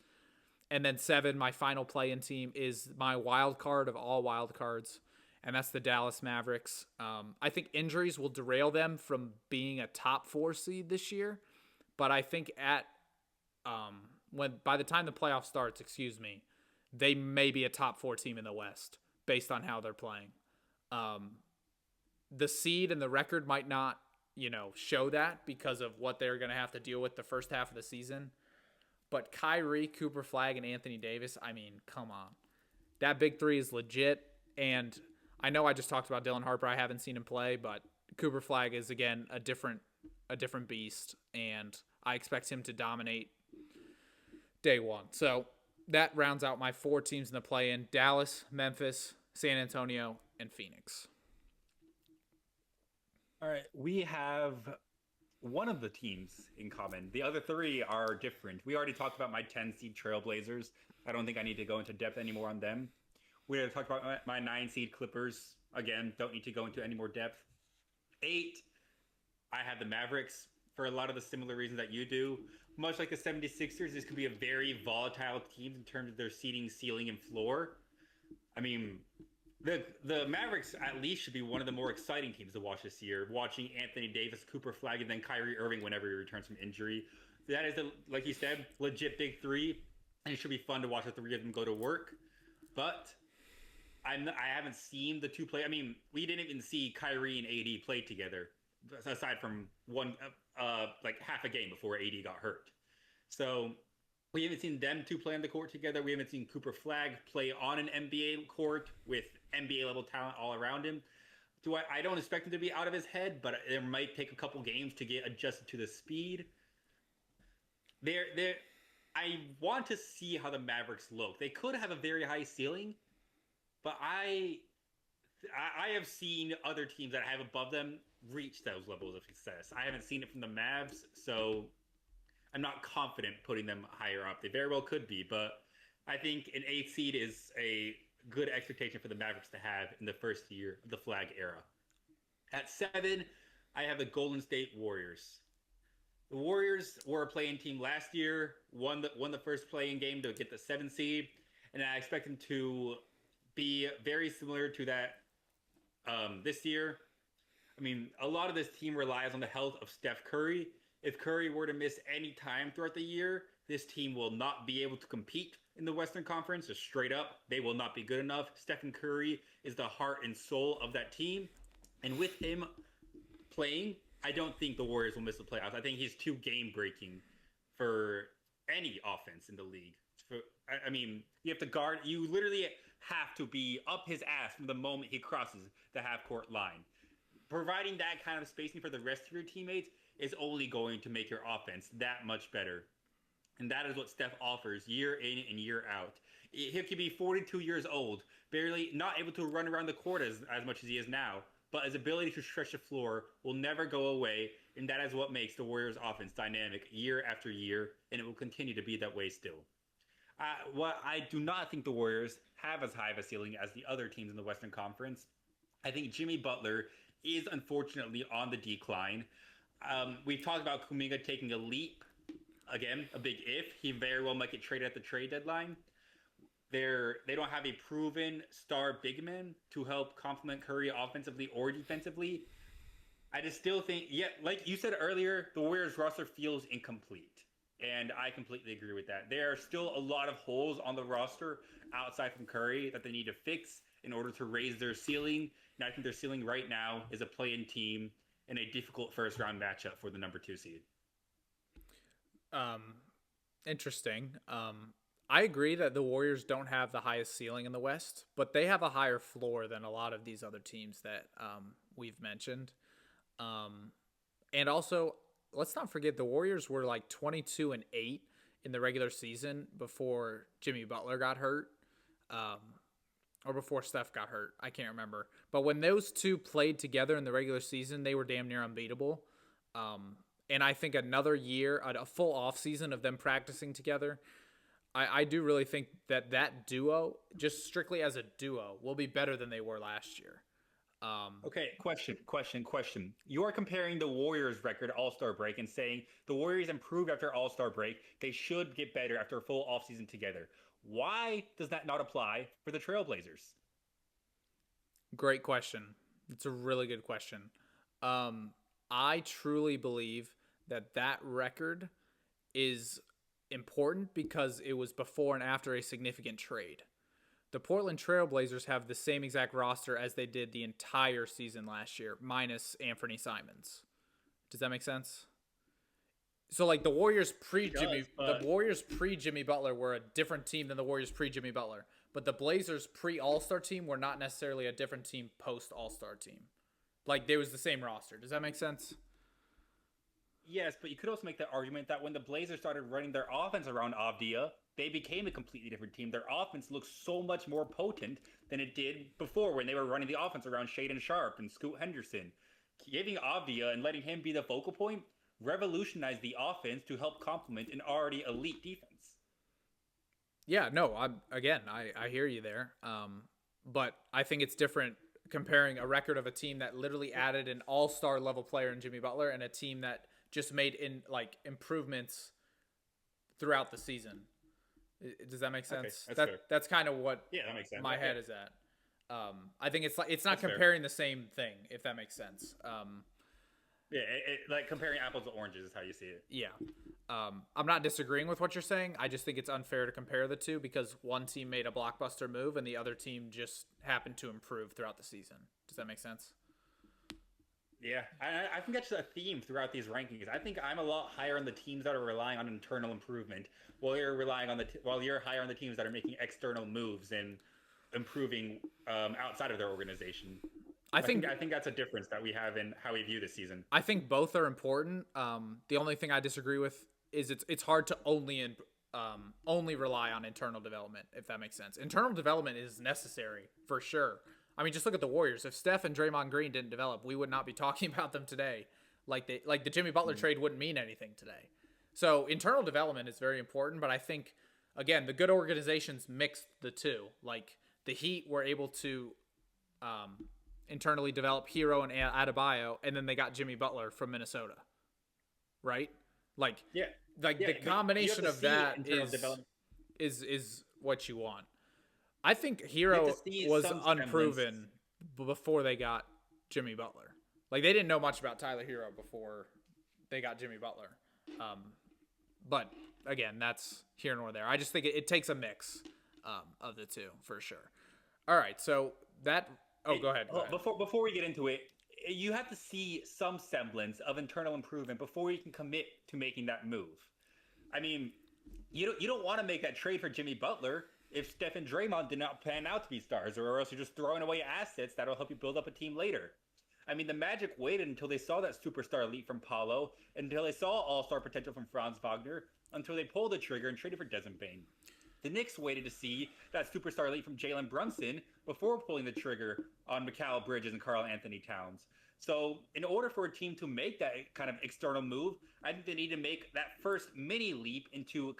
And then 7, my final play-in team is my wild card of all wild cards, and that's the Dallas Mavericks. I think injuries will derail them from being a top 4 seed this year, but I think by the time the playoff starts, they may be a top 4 team in the West based on how they're playing. The seed and the record might not, show that because of what they're going to have to deal with the first half of the season. But Kyrie, Cooper Flag, and Anthony Davis, come on. That big 3 is legit. And I know I just talked about Dylan Harper. I haven't seen him play, but Cooper Flag is, again, a different beast. And I expect him to dominate day one. So that rounds out my 4 teams in the play-in: Dallas, Memphis, San Antonio, and Phoenix. All right, we have one of the teams in common. The other 3 are different. We already talked about my 10-seed Trailblazers. I don't think I need to go into depth anymore on them. We already talked about my 9-seed Clippers. Again, don't need to go into any more depth. 8, I have the Mavericks for a lot of the similar reasons that you do. Much like the 76ers, this could be a very volatile team in terms of their seeding, ceiling, and floor. The Mavericks at least should be one of the more exciting teams to watch this year. Watching Anthony Davis, Cooper Flag, and then Kyrie Irving whenever he returns from injury. That is, like you said, legit big 3, and it should be fun to watch the 3 of them go to work. But I haven't seen the 2 play. We didn't even see Kyrie and AD play together, aside from one half a game before AD got hurt. So we haven't seen them 2 play on the court together. We haven't seen Cooper Flag play on an NBA court with NBA level talent all around him. I don't expect him to be out of his head, but it might take a couple games to get adjusted to the speed. I want to see how the Mavericks look. They could have a very high ceiling, but I have seen other teams that I have above them reach those levels of success. I haven't seen it from the Mavs, so I'm not confident putting them higher up. They very well could be, but I think an 8 seed is a good expectation for the Mavericks to have in the first year of the Flag era. At 7, I have the Golden State Warriors. The Warriors were a play-in team last year, won the first play-in game to get the 7 seed, and I expect them to be very similar to that this year. A lot of this team relies on the health of Steph Curry. If Curry were to miss any time throughout the year, this team will not be able to compete in the Western Conference. Just straight up, they will not be good enough. Stephen Curry is the heart and soul of that team. And with him playing, I don't think the Warriors will miss the playoffs. I think he's too game-breaking for any offense in the league. You have to guard. You literally have to be up his ass from the moment he crosses the half-court line. Providing that kind of spacing for the rest of your teammates is only going to make your offense that much better. And that is what Steph offers year in and year out. He could be 42 years old, barely not able to run around the court as much as he is now, but his ability to stretch the floor will never go away, and that is what makes the Warriors' offense dynamic year after year, and it will continue to be that way still. I do not think the Warriors have as high of a ceiling as the other teams in the Western Conference. I think Jimmy Butler is unfortunately on the decline. We've talked about Kuminga taking a leap. Again, a big if. He very well might get traded at the trade deadline. They don't have a proven star big man to help complement Curry offensively or defensively. I just still think, like you said earlier, the Warriors roster feels incomplete. And I completely agree with that. There are still a lot of holes on the roster outside from Curry that they need to fix in order to raise their ceiling. And I think their ceiling right now is a play-in team in a difficult first-round matchup for the number 2 seed. Interesting. I agree that the Warriors don't have the highest ceiling in the West, but they have a higher floor than a lot of these other teams that we've mentioned. Um, and also, let's not forget the Warriors were like 22-8 in the regular season before Jimmy Butler got hurt, um, or before Steph got hurt. I can't remember. But when those two played together in the regular season, they were damn near unbeatable. And I think another year, a full offseason of them practicing together, I do really think that that duo, just strictly as a duo, will be better than they were last year. Okay, question. You are comparing the Warriors record All-Star break and saying the Warriors improved after All-Star break. They should get better after a full offseason together. Why does that not apply for the Trailblazers? Great question. It's a really good question. I truly believe that that record is important because it was before and after a significant trade. The Portland Trailblazers have the same exact roster as they did the entire season last year, minus Anthony Simons. Does that make sense? So like the Warriors pre Jimmy Butler were a different team than the Warriors pre Jimmy Butler, but the Blazers pre All-Star team were not necessarily a different team post All-Star team. Like there was the same roster. Does that make sense? Yes, but you could also make the argument that when the Blazers started running their offense around Avdia, they became a completely different team. Their offense looks so much more potent than it did before when they were running the offense around Shaedon Sharpe and Scoot Henderson. Giving Avdia and letting him be the focal point revolutionized the offense to help complement an already elite defense. Yeah, no, I hear you there. But I think it's different comparing a record of a team that literally added an all-star level player in Jimmy Butler and a team that just made improvements throughout the season. Does that make sense? Okay, that's kind of what that makes sense. my head is at. I think it's not That's comparing the same thing, if that makes sense. Like comparing apples to oranges is how you see it. Yeah. I'm not disagreeing with what you're saying. I just think it's unfair to compare the two because one team made a blockbuster move and the other team just happened to improve throughout the season. Does that make sense? Yeah, I think that's a theme throughout these rankings. I think I'm a lot higher on the teams that are relying on internal improvement, while you're higher on the teams that are making external moves and improving outside of their organization. I think that's a difference that we have in how we view this season. I think both are important. The only thing I disagree with is it's hard to only rely on internal development, if that makes sense. Internal development is necessary for sure. I mean, just look at the Warriors. If Steph and Draymond Green didn't develop, we would not be talking about them today. Like the Jimmy Butler trade wouldn't mean anything today. So internal development is very important, but I think again, the good organizations mixed the two. Like the Heat were able to internally develop Hero and Adebayo, and then they got Jimmy Butler from Minnesota. Right? The combination of that is what you want. I think Hero was unproven before they got Jimmy Butler. Like they didn't know much about Tyler Hero before they got Jimmy Butler. But again, that's here nor there. I just think it takes a mix of the two for sure. All right, so that. Oh, go ahead. Before we get into it, you have to see some semblance of internal improvement before you can commit to making that move. I mean, you don't want to make that trade for Jimmy Butler if Steph and Draymond did not pan out to be stars, or else you're just throwing away assets that'll help you build up a team later. I mean, the Magic waited until they saw that superstar elite from Paolo, until they saw all-star potential from Franz Wagner, until they pulled the trigger and traded for Desmond Bane. The Knicks waited to see that superstar elite from Jalen Brunson before pulling the trigger on Mikal Bridges and Karl Anthony Towns. So in order for a team to make that kind of external move, I think they need to make that first mini leap into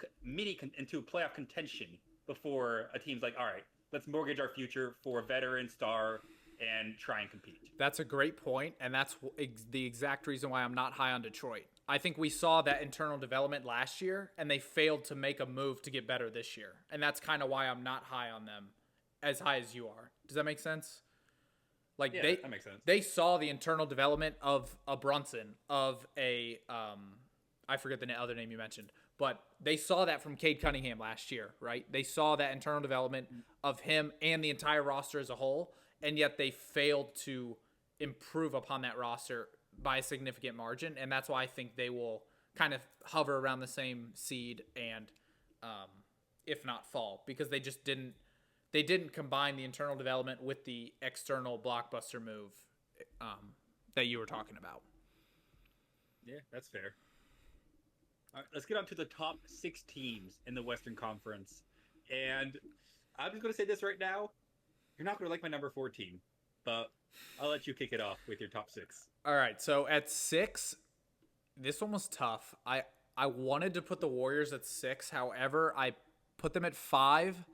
playoff contention before a team's like, all right, let's mortgage our future for a veteran star and try and compete. That's a great point, and that's the exact reason why I'm not high on Detroit. I think we saw that internal development last year, and they failed to make a move to get better this year. And that's kind of why I'm not high on them as high as you are. Does that make sense? Like that makes sense. They saw the internal development of a Brunson, of a I forget the other name you mentioned, but they saw that from Cade Cunningham last year, right? They saw that internal development of him and the entire roster as a whole, and yet they failed to improve upon that roster by a significant margin, and that's why I think they will kind of hover around the same seed and if not fall, because they didn't combine the internal development with the external blockbuster move that you were talking about. Yeah, that's fair. All right, let's get on to the top 6 teams in the Western Conference. And I'm just going to say this right now. You're not going to like my number 4 team, but I'll let you kick it off with your top 6. All right, so at 6, this one was tough. I wanted to put the Warriors at 6. However, I put them at 5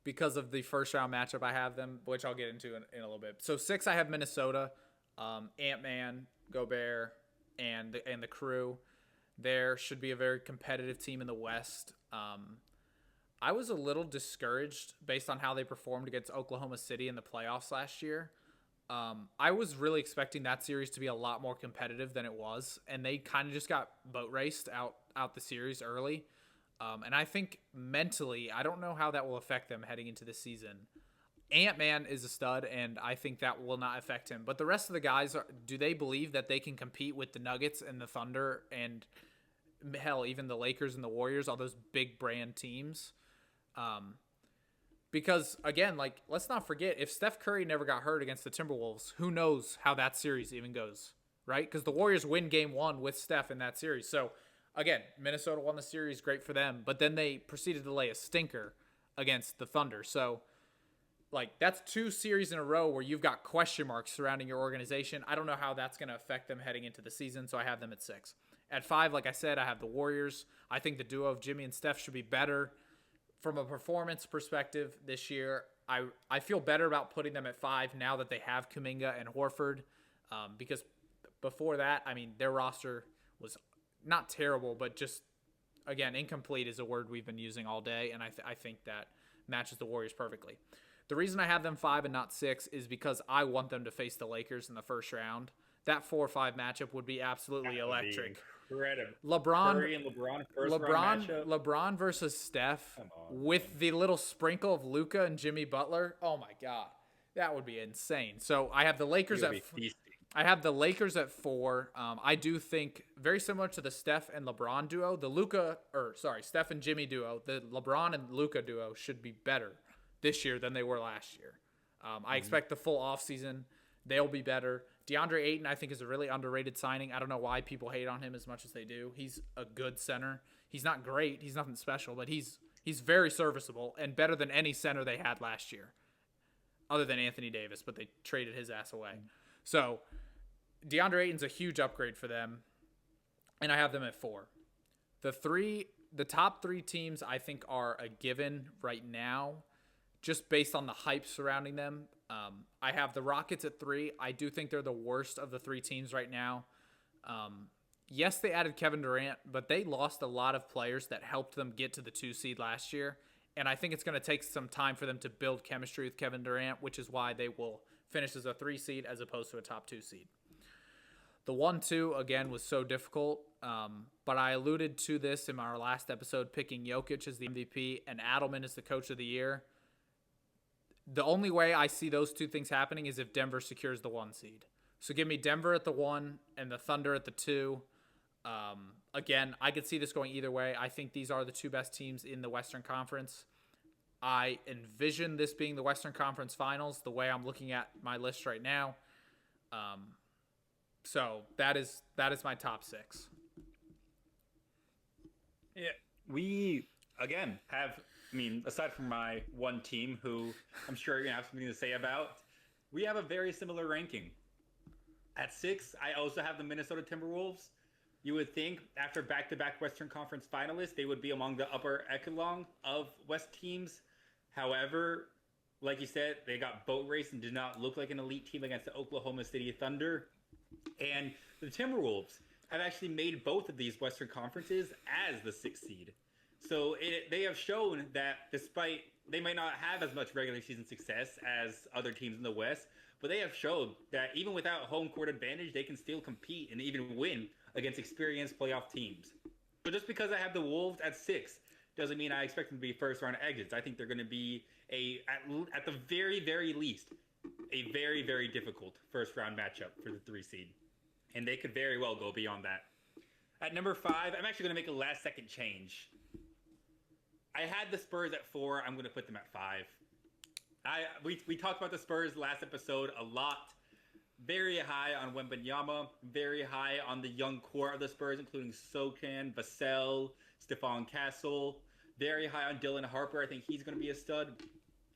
because of the first round matchup I have them, which I'll get into in a little bit. So 6, I have Minnesota, Ant-Man, Gobert, and the crew. There should be a very competitive team in the West. I was a little discouraged based on how they performed against Oklahoma City in the playoffs last year. I was really expecting that series to be a lot more competitive than it was, and they kind of just got boat raced out the series early. And I think mentally, I don't know how that will affect them heading into the season. Ant-Man is a stud, and I think that will not affect him. But the rest of the guys, do they believe that they can compete with the Nuggets and the Thunder and, hell, even the Lakers and the Warriors, all those big brand teams? Because, again, like, let's not forget, if Steph Curry never got hurt against the Timberwolves, who knows how that series even goes, right? Because the Warriors win game 1 with Steph in that series. So, again, Minnesota won the series, great for them. But then they proceeded to lay a stinker against the Thunder. So, like, that's 2 series in a row where you've got question marks surrounding your organization. I don't know how that's going to affect them heading into the season, so I have them at 6. At 5, like I said, I have the Warriors. I think the duo of Jimmy and Steph should be better. From a performance perspective this year, I feel better about putting them at 5 now that they have Kuminga and Horford, because before that, I mean, their roster was not terrible, but just, again, incomplete is a word we've been using all day, and I think that matches the Warriors perfectly. The reason I have them 5 and not 6 is because I want them to face the Lakers in the first round. That 4-5 matchup would be absolutely electric. Incredible. LeBron, Curry and LeBron, first round matchup. LeBron versus Steph with the little sprinkle of Luka and Jimmy Butler. Oh my God, that would be insane. So I have the Lakers at 4. I do think very similar to the Steph and LeBron duo, Steph and Jimmy duo, the LeBron and Luka duo should be better this year than they were last year. I expect the full offseason. They'll be better. DeAndre Ayton, I think, is a really underrated signing. I don't know why people hate on him as much as they do. He's a good center. He's not great. He's nothing special, but he's very serviceable and better than any center they had last year, other than Anthony Davis, but they traded his ass away. So DeAndre Ayton's a huge upgrade for them, and I have them at 4. The top 3 teams I think are a given right now, just based on the hype surrounding them. I have the Rockets at 3. I do think they're the worst of the 3 teams right now. Yes, they added Kevin Durant, but they lost a lot of players that helped them get to the 2 seed last year. And I think it's going to take some time for them to build chemistry with Kevin Durant, which is why they will finish as a 3 seed as opposed to a top 2 seed. The 1-2, again, was so difficult. But I alluded to this in our last episode, picking Jokic as the MVP and Adelman as the coach of the year. The only way I see those 2 things happening is if Denver secures the 1 seed. So give me Denver at the 1 and the Thunder at the 2. Again, I could see this going either way. I think these are the 2 best teams in the Western Conference. I envision this being the Western Conference Finals, the way I'm looking at my list right now. So that is my top 6. Yeah, we, again, have... I mean, aside from my one team, who I'm sure you're going to have something to say about, we have a very similar ranking. At 6, I also have the Minnesota Timberwolves. You would think after back-to-back Western Conference finalists, they would be among the upper echelon of West teams. However, like you said, they got boat raced and did not look like an elite team against the Oklahoma City Thunder. And the Timberwolves have actually made both of these Western Conferences as the 6th seed. So they have shown that despite they might not have as much regular season success as other teams in the West, but they have showed that even without home court advantage, they can still compete and even win against experienced playoff teams. So just because I have the Wolves at 6 doesn't mean I expect them to be first round exits. I think they're going to be at the very, very least, a very, very difficult first round matchup for the 3 seed. And they could very well go beyond that. At number 5, I'm actually going to make a last second change. I had the Spurs at 4. I'm going to put them at 5. We talked about the Spurs last episode a lot. Very high on Wembanyama, very high on the young core of the Spurs, including Sochan, Vassell, Stephon Castle. Very high on Dylan Harper. I think he's going to be a stud.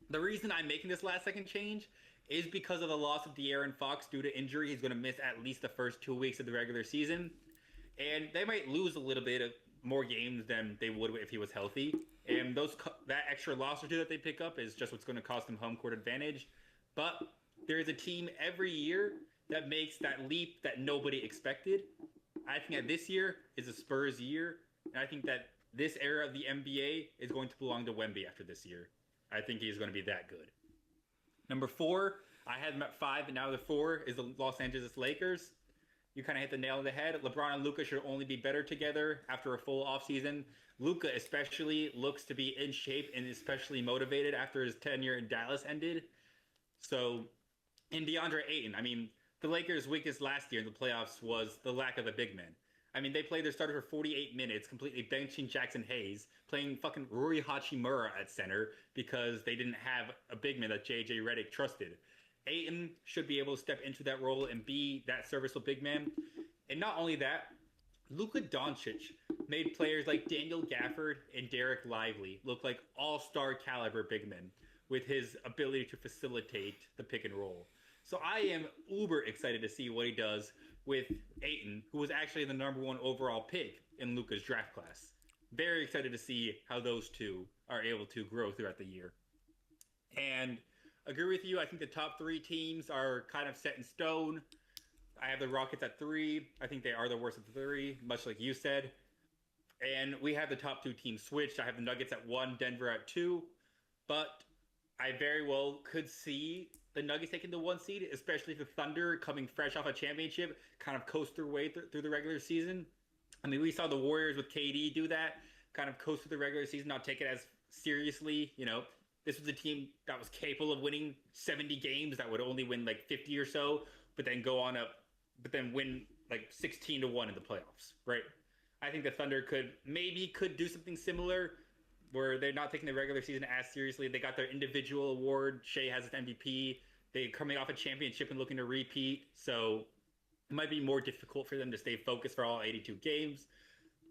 The reason I'm making this last second change is because of the loss of De'Aaron Fox due to injury. He's going to miss at least the first 2 weeks of the regular season. And they might lose a little bit of more games than they would if he was healthy. And that extra loss or two that they pick up is just what's going to cost them home court advantage. But there is a team every year that makes that leap that nobody expected. I think that this year is a Spurs year. And I think that this era of the NBA is going to belong to Wemby after this year. I think he's going to be that good. Number 4, I had them at 5, and now the 4 is the Los Angeles Lakers. You kind of hit the nail on the head. LeBron and Luka should only be better together after a full offseason. Luka especially looks to be in shape and especially motivated after his tenure in Dallas ended. So, and DeAndre Ayton, I mean, the Lakers' weakness last year in the playoffs was the lack of a big man. I mean, they played their starter for 48 minutes, completely benching Jackson Hayes, playing fucking Rui Hachimura at center because they didn't have a big man that JJ Redick trusted. Ayton should be able to step into that role and be that serviceable big man. And not only that, Luka Doncic made players like Daniel Gafford and Derek Lively look like all-star caliber big men with his ability to facilitate the pick and roll. So I am uber excited to see what he does with Ayton, who was actually the number 1 overall pick in Luka's draft class. Very excited to see how those two are able to grow throughout the year. And agree with you, I think the top 3 teams are kind of set in stone. I have the Rockets at 3. I think they are the worst of the 3, much like you said. And we have the top 2 teams switched. I have the Nuggets at 1, Denver at 2. But I very well could see the Nuggets taking the 1 seed, especially if the Thunder, coming fresh off a championship, kind of coast their way through the regular season. I mean, we saw the Warriors with KD do that, kind of coast through the regular season, not take it as seriously. You know, this was a team that was capable of winning 70 games that would only win like 50 or so, but then win like 16-1 in the playoffs, right? I think the Thunder could do something similar where they're not taking the regular season as seriously. They got their individual award. Shea has his MVP. They're coming off a championship and looking to repeat. So it might be more difficult for them to stay focused for all 82 games.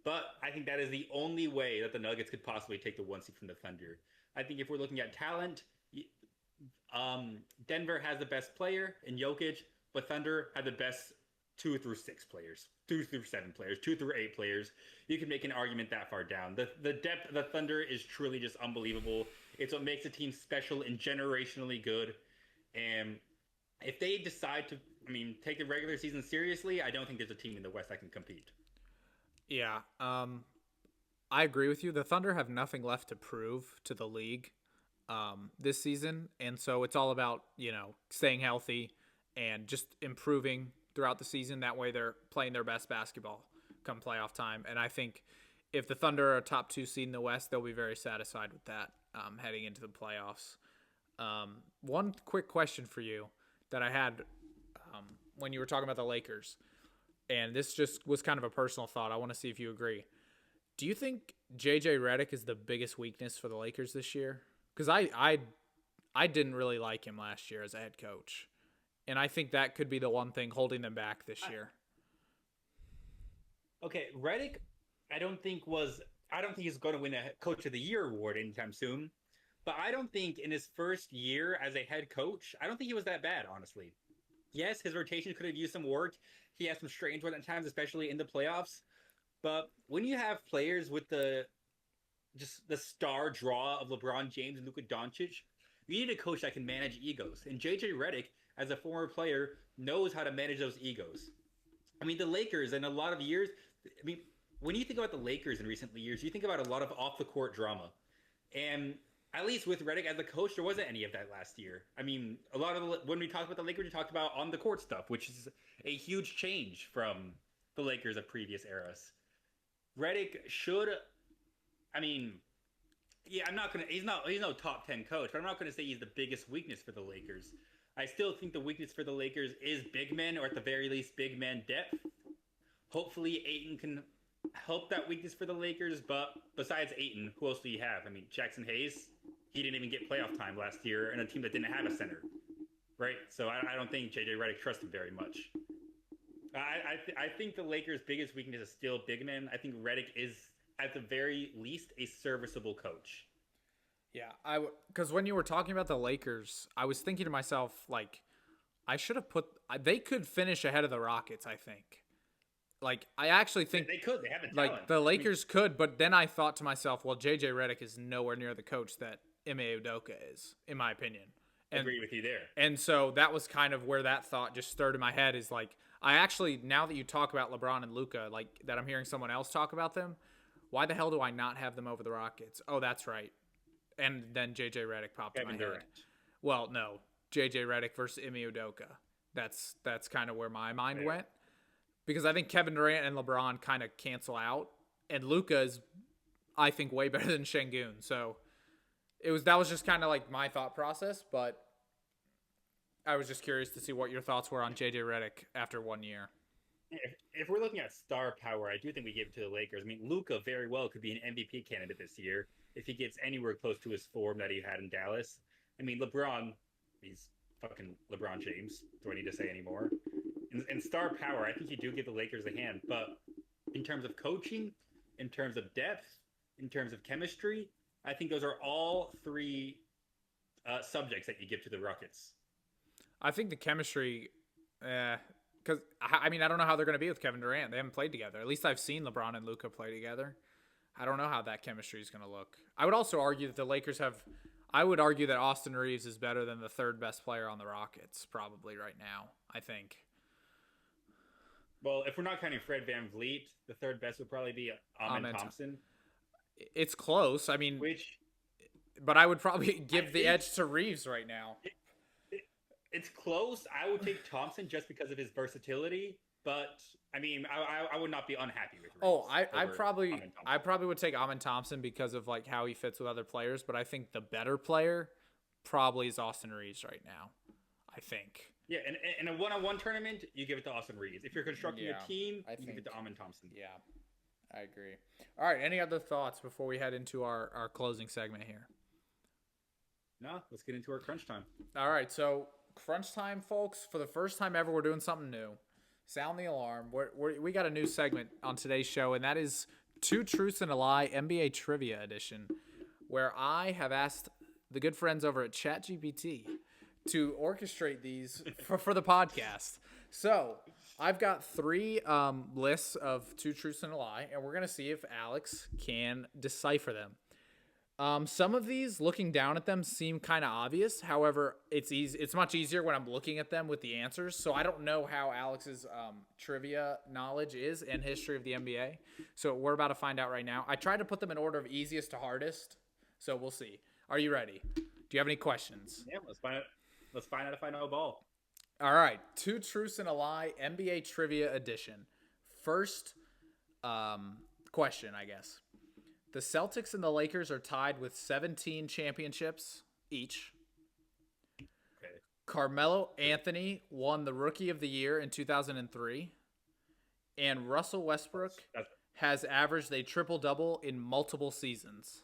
But I think that is the only way that the Nuggets could possibly take the 1 seed from the Thunder. I think if we're looking at talent, Denver has the best player in Jokic, but Thunder had the best 2 through 6 players, 2 through 7 players, 2 through 8 players. You can make an argument that far down. The depth of the Thunder is truly just unbelievable. It's what makes a team special and generationally good. And if they decide to, take the regular season seriously, I don't think there's a team in the West that can compete. Yeah, I agree with you. The Thunder have nothing left to prove to the league this season, and so it's all about, staying healthy and just improving throughout the season. That way they're playing their best basketball come playoff time. And I think if the Thunder are a top 2 seed in the West, they'll be very satisfied with that heading into the playoffs. One quick question for you that I had when you were talking about the Lakers, and this just was kind of a personal thought. I want to see if you agree. Do you think JJ Redick is the biggest weakness for the Lakers this year? Because I didn't really like him last year as a head coach. And I think that could be the one thing holding them back this year. Okay, Redick, I don't think he's going to win a Coach of the Year award anytime soon. But I don't think in his first year as a head coach, I don't think he was that bad, honestly. Yes, his rotation could have used some work. He has some strange ones at times, especially in the playoffs. But when you have players with the star draw of LeBron James and Luka Doncic, you need a coach that can manage egos. And JJ Redick, as a former player, knows how to manage those egos. The Lakers in a lot of years, when you think about the Lakers in recent years, you think about a lot of off-the-court drama. And at least with Redick as a coach, there wasn't any of that last year. A lot of when we talked about the Lakers, we talked about on-the-court stuff, which is a huge change from the Lakers of previous eras. Redick should, he's no top 10 coach, but I'm not going to say he's the biggest weakness for the Lakers. I still think the weakness for the Lakers is big men, or at the very least, big man depth. Hopefully, Ayton can help that weakness for the Lakers. But besides Aiton, who else do you have? I mean, Jackson Hayes, he didn't even get playoff time last year in a team that didn't have a center, right? So I don't think JJ Redick trusts him very much. I think the Lakers' biggest weakness is still big men. I think Redick is, at the very least, a serviceable coach. Yeah, because when you were talking about the Lakers, I was thinking to myself, like, I should have they could finish ahead of the Rockets, I think. Like, I actually think they could. They have the like talent. the Lakers could, but then I thought to myself, well, JJ Redick is nowhere near the coach that Ime Udoka is, in my opinion. I agree with you there. And so that was kind of where that thought just stirred in my head is like, I actually, now that you talk about LeBron and Luka, like that I'm hearing someone else talk about them, why the hell do I not have them over the Rockets? Oh, that's right. And then JJ Redick popped in my head. Well, no. JJ Redick versus Ime Udoka. That's kind of where my mind went. Because I think Kevin Durant and LeBron kind of cancel out. And Luka is, I think, way better than Şengün. So that was just kind of like my thought process, but I was just curious to see what your thoughts were on JJ Redick after 1 year. If we're looking at star power, I do think we give it to the Lakers. I mean, Luka very well could be an MVP candidate this year if he gets anywhere close to his form that he had in Dallas. I mean, LeBron, he's fucking LeBron James. Do I need to say anymore? In star power, I think you do give the Lakers a hand. But in terms of coaching, in terms of depth, in terms of chemistry, I think those are all three subjects that you give to the Rockets. I think the chemistry, because I mean, I don't know how they're going to be with Kevin Durant. They haven't played together. At least I've seen LeBron and Luka play together. I don't know how that chemistry is going to look. I would also argue that the Lakers have. I would argue that Austin Reeves is better than the third best player on the Rockets, probably right now. I think. Well, if we're not counting Fred VanVleet, the third best would probably be Amen Thompson. It's close. I mean, but I would probably give the edge to Reeves right now. It's close. I would take Thompson just because of his versatility, but I mean, I would not be unhappy with Reeves. Oh, I probably would take Amen Thompson because of like how he fits with other players, but I think the better player probably is Austin Reeves right now. I think. Yeah, and in a one-on-one tournament, you give it to Austin Reeves. If you're constructing a team, you give it to Amen Thompson. Yeah, I agree. All right, any other thoughts before we head into our closing segment here? No, let's get into our crunch time. All right, so crunch time, folks. For the first time ever, we're doing something new. Sound the alarm. We got a new segment on today's show, and that is Two Truths and a Lie NBA Trivia Edition, where I have asked the good friends over at ChatGPT to orchestrate these for the podcast. So I've got three lists of two truths and a lie, and we're going to see if Alex can decipher them. Some of these, looking down at them, seem kind of obvious. However, it's much easier when I'm looking at them with the answers. So I don't know how Alex's trivia knowledge is and history of the NBA. So we're about to find out right now. I tried to put them in order of easiest to hardest. So we'll see. Are you ready? Do you have any questions? Yeah, let's find out. Let's find out if I know a ball. All right. Two Truths and a Lie, NBA Trivia Edition. First question, I guess. The Celtics and the Lakers are tied with 17 championships each. Okay. Carmelo Anthony won the Rookie of the Year in 2003. And Russell Westbrook has averaged a triple-double in multiple seasons.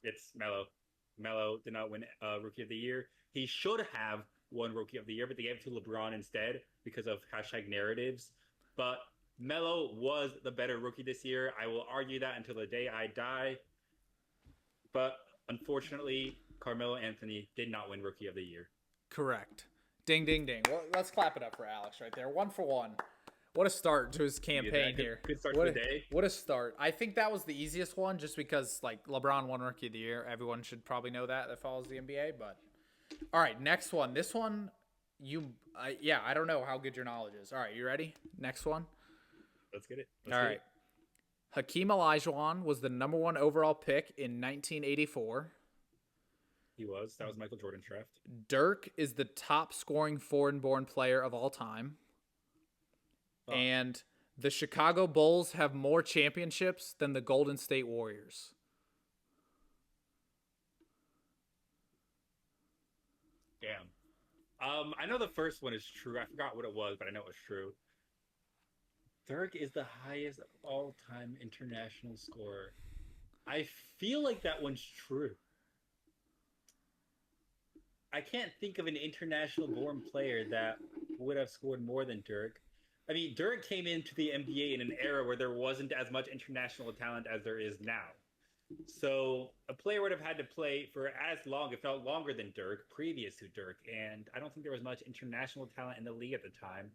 It's Melo. Melo did not win Rookie of the Year. He should have won Rookie of the Year, but they gave it to LeBron instead because of #narratives. But Melo was the better rookie this year. I will argue that until the day I die. But unfortunately, Carmelo Anthony did not win Rookie of the Year. Correct. Ding, ding, ding. Well, let's clap it up for Alex right there. 1 for 1. What a start to his campaign here. Good start to the day. What a start. I think that was the easiest one just because, like, LeBron won Rookie of the Year. Everyone should probably know that follows the NBA. But all right, next one. This one, I don't know how good your knowledge is. All right, you ready? Next one. Let's get it. All right. Hakeem Olajuwon was the number 1 overall pick in 1984. He was. That was Michael Jordan's draft. Dirk is the top scoring foreign-born player of all time. Oh. And the Chicago Bulls have more championships than the Golden State Warriors. Damn. I know the first one is true. I forgot what it was, but I know it was true. Dirk is the highest of all time international scorer. I feel like that one's true. I can't think of an international born player that would have scored more than Dirk. I mean, Dirk came into the NBA in an era where there wasn't as much international talent as there is now. So a player would have had to play for as long, it felt longer than Dirk, previous to Dirk. And I don't think there was much international talent in the league at the time.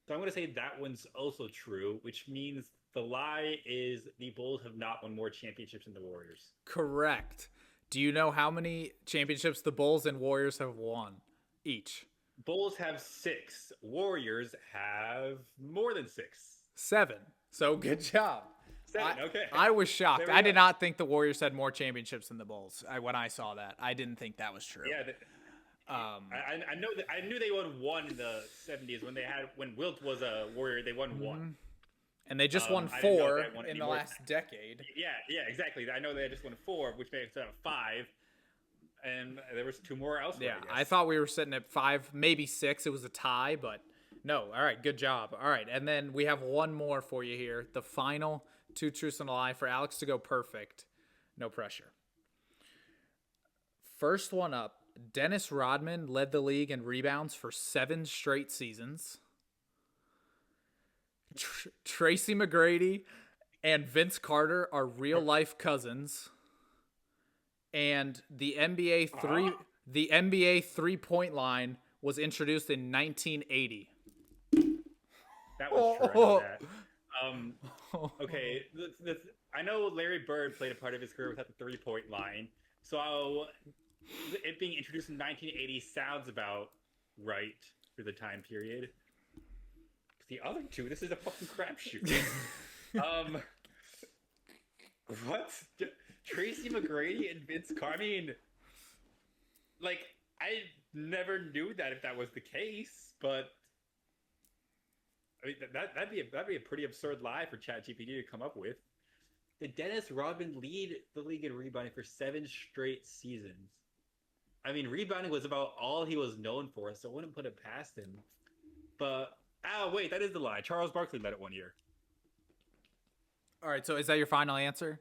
So I'm going to say that one's also true, which means the lie is the Bulls have not won more championships than the Warriors. Correct. Do you know how many championships the Bulls and Warriors have won each? Bulls have 6. Warriors have more than 6. 7. So good job. 7, okay. I was shocked. There we I go. did not think the Warriors had more championships than the Bulls. When I saw that, I didn't think that was true. Yeah, I know that. I knew they won 1 in the 70s when Wilt was a Warrior. They won 1. And they just won I didn't know 4 they won in any the more. last decade. Yeah, exactly. I know they just won 4, which makes it 5, and there was 2 more elsewhere. Yeah, I thought we were sitting at 5, maybe 6. It was a tie, but no. All right, good job. All right, and then we have one more for you here. The final 2 truths and a lie for Alex to go perfect. No pressure. First one up. Dennis Rodman led the league in rebounds for 7 straight seasons. Tracy McGrady and Vince Carter are real-life cousins. And the NBA three-point line was introduced in 1980. That was true. I know that. Okay, I know Larry Bird played a part of his career without the three-point line, so it being introduced in 1980 sounds about right for the time period. The other 2, this is a fucking crapshoot. What? Tracy McGrady and Vince Carter? I mean, like, I never knew that if that was the case, but I mean that'd be a pretty absurd lie for ChatGPT to come up with. Did Dennis Rodman lead the league in rebounding for 7 straight seasons? I mean, rebounding was about all he was known for, so I wouldn't put it past him. But wait, that is the lie. Charles Barkley led it 1 year. All right, so is that your final answer?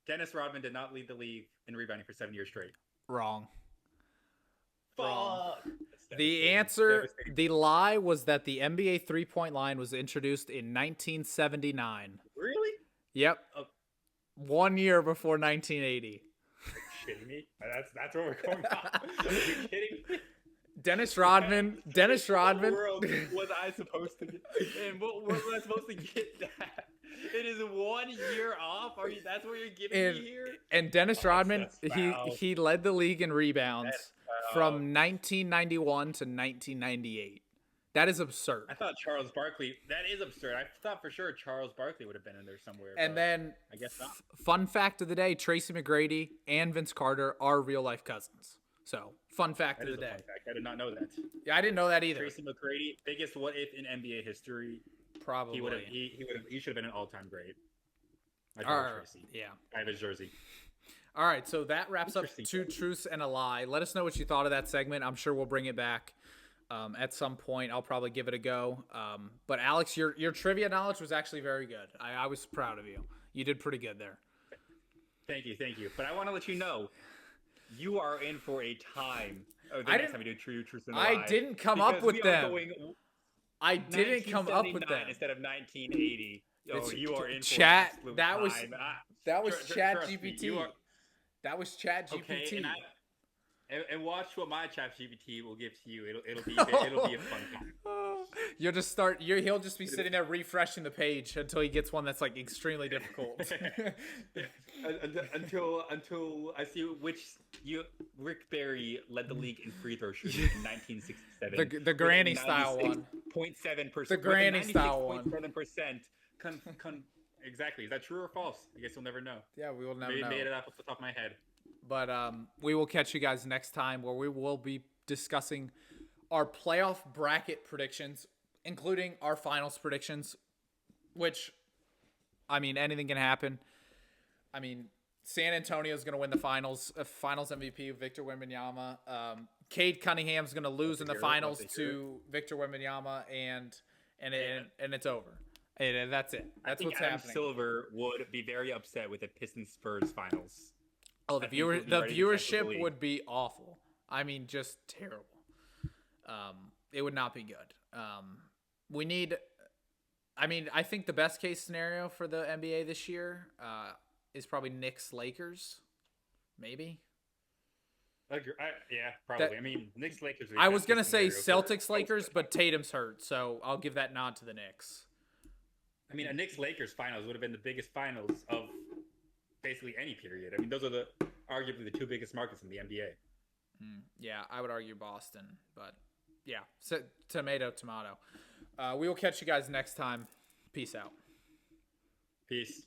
Dennis Rodman did not lead the league in rebounding for 7 years straight. Wrong. Fuck. The answer, the lie was that the NBA three-point line was introduced in 1979. Really? Yep. Oh. 1 year before 1980. Are you shitting me? That's where we're going now. Are you kidding me? Dennis Rodman. What world was I supposed to get? And what was I supposed to get that? It is 1 year off? That's what you're giving me here? And Dennis Rodman, that's foul. he led the league in rebounds That's from 1991 to 1998. That is absurd. I thought Charles Barkley. That is absurd. I thought for sure Charles Barkley would have been in there somewhere. And then, I guess not. Fun fact of the day: Tracy McGrady and Vince Carter are real life cousins. So, fun fact That of is the a day. fun fact. I did not know that. Yeah, I didn't know that either. Tracy McGrady, biggest what if in NBA history. Probably. He should have been an all-time great. I All love right, Tracy. yeah. I have his jersey. All right, so that wraps up Interesting. 2 truths and a lie. Let us know what you thought of that segment. I'm sure we'll bring it back at some point. I'll probably give it a go. But Alex, your trivia knowledge was actually very good. I was proud of you. You did pretty good there. Thank you. But I want to let you know, you are in for a time. Oh, the I next didn't- time we do truth and a I lie, didn't come up because with we are them. going I didn't come up with 1979 them. instead of 1980. Oh, It's- you are in for chat, an absolute that was- time. That was Trust Chat me, GPT. you are- That was Chat GPT. Okay, and watch what my ChatGPT will give to you. It'll be a fun time. You'll just he'll just be sitting there refreshing the page until he gets one that's like extremely difficult. until I see Rick Barry led the league in free throw shooting in 1967. The granny style one. 0.7%. The granny style one. 0.7%. Exactly. Is that true or false? I guess you'll never know. Yeah, we will never Maybe know. made it up off the top of my head. But we will catch you guys next time where we will be discussing our playoff bracket predictions, including our finals predictions, which, I mean, anything can happen. I mean, San Antonio's going to win the finals MVP, Victor Wembanyama. Cade Cunningham's going to lose in the finals to Victor Wembanyama, and it's over. Hey, that's it. I That's think what's Adam happening. Silver would be very upset with the Pistons Spurs finals. Oh, I think he'll be the ready to cancel the viewership league. would be awful. I mean, just terrible. It would not be good. We need. I mean, I think the best case scenario for the NBA this year is probably Knicks Lakers, maybe. Yeah, probably. That- I mean, Knicks Lakers. I was gonna say Celtics Lakers, but Tatum's hurt, so I'll give that nod to the Knicks. I mean, a Knicks Lakers finals would have been the biggest finals of basically any period. I mean, those are arguably the two biggest markets in the NBA. Yeah, I would argue Boston, but yeah, so, tomato. We will catch you guys next time. Peace out. Peace.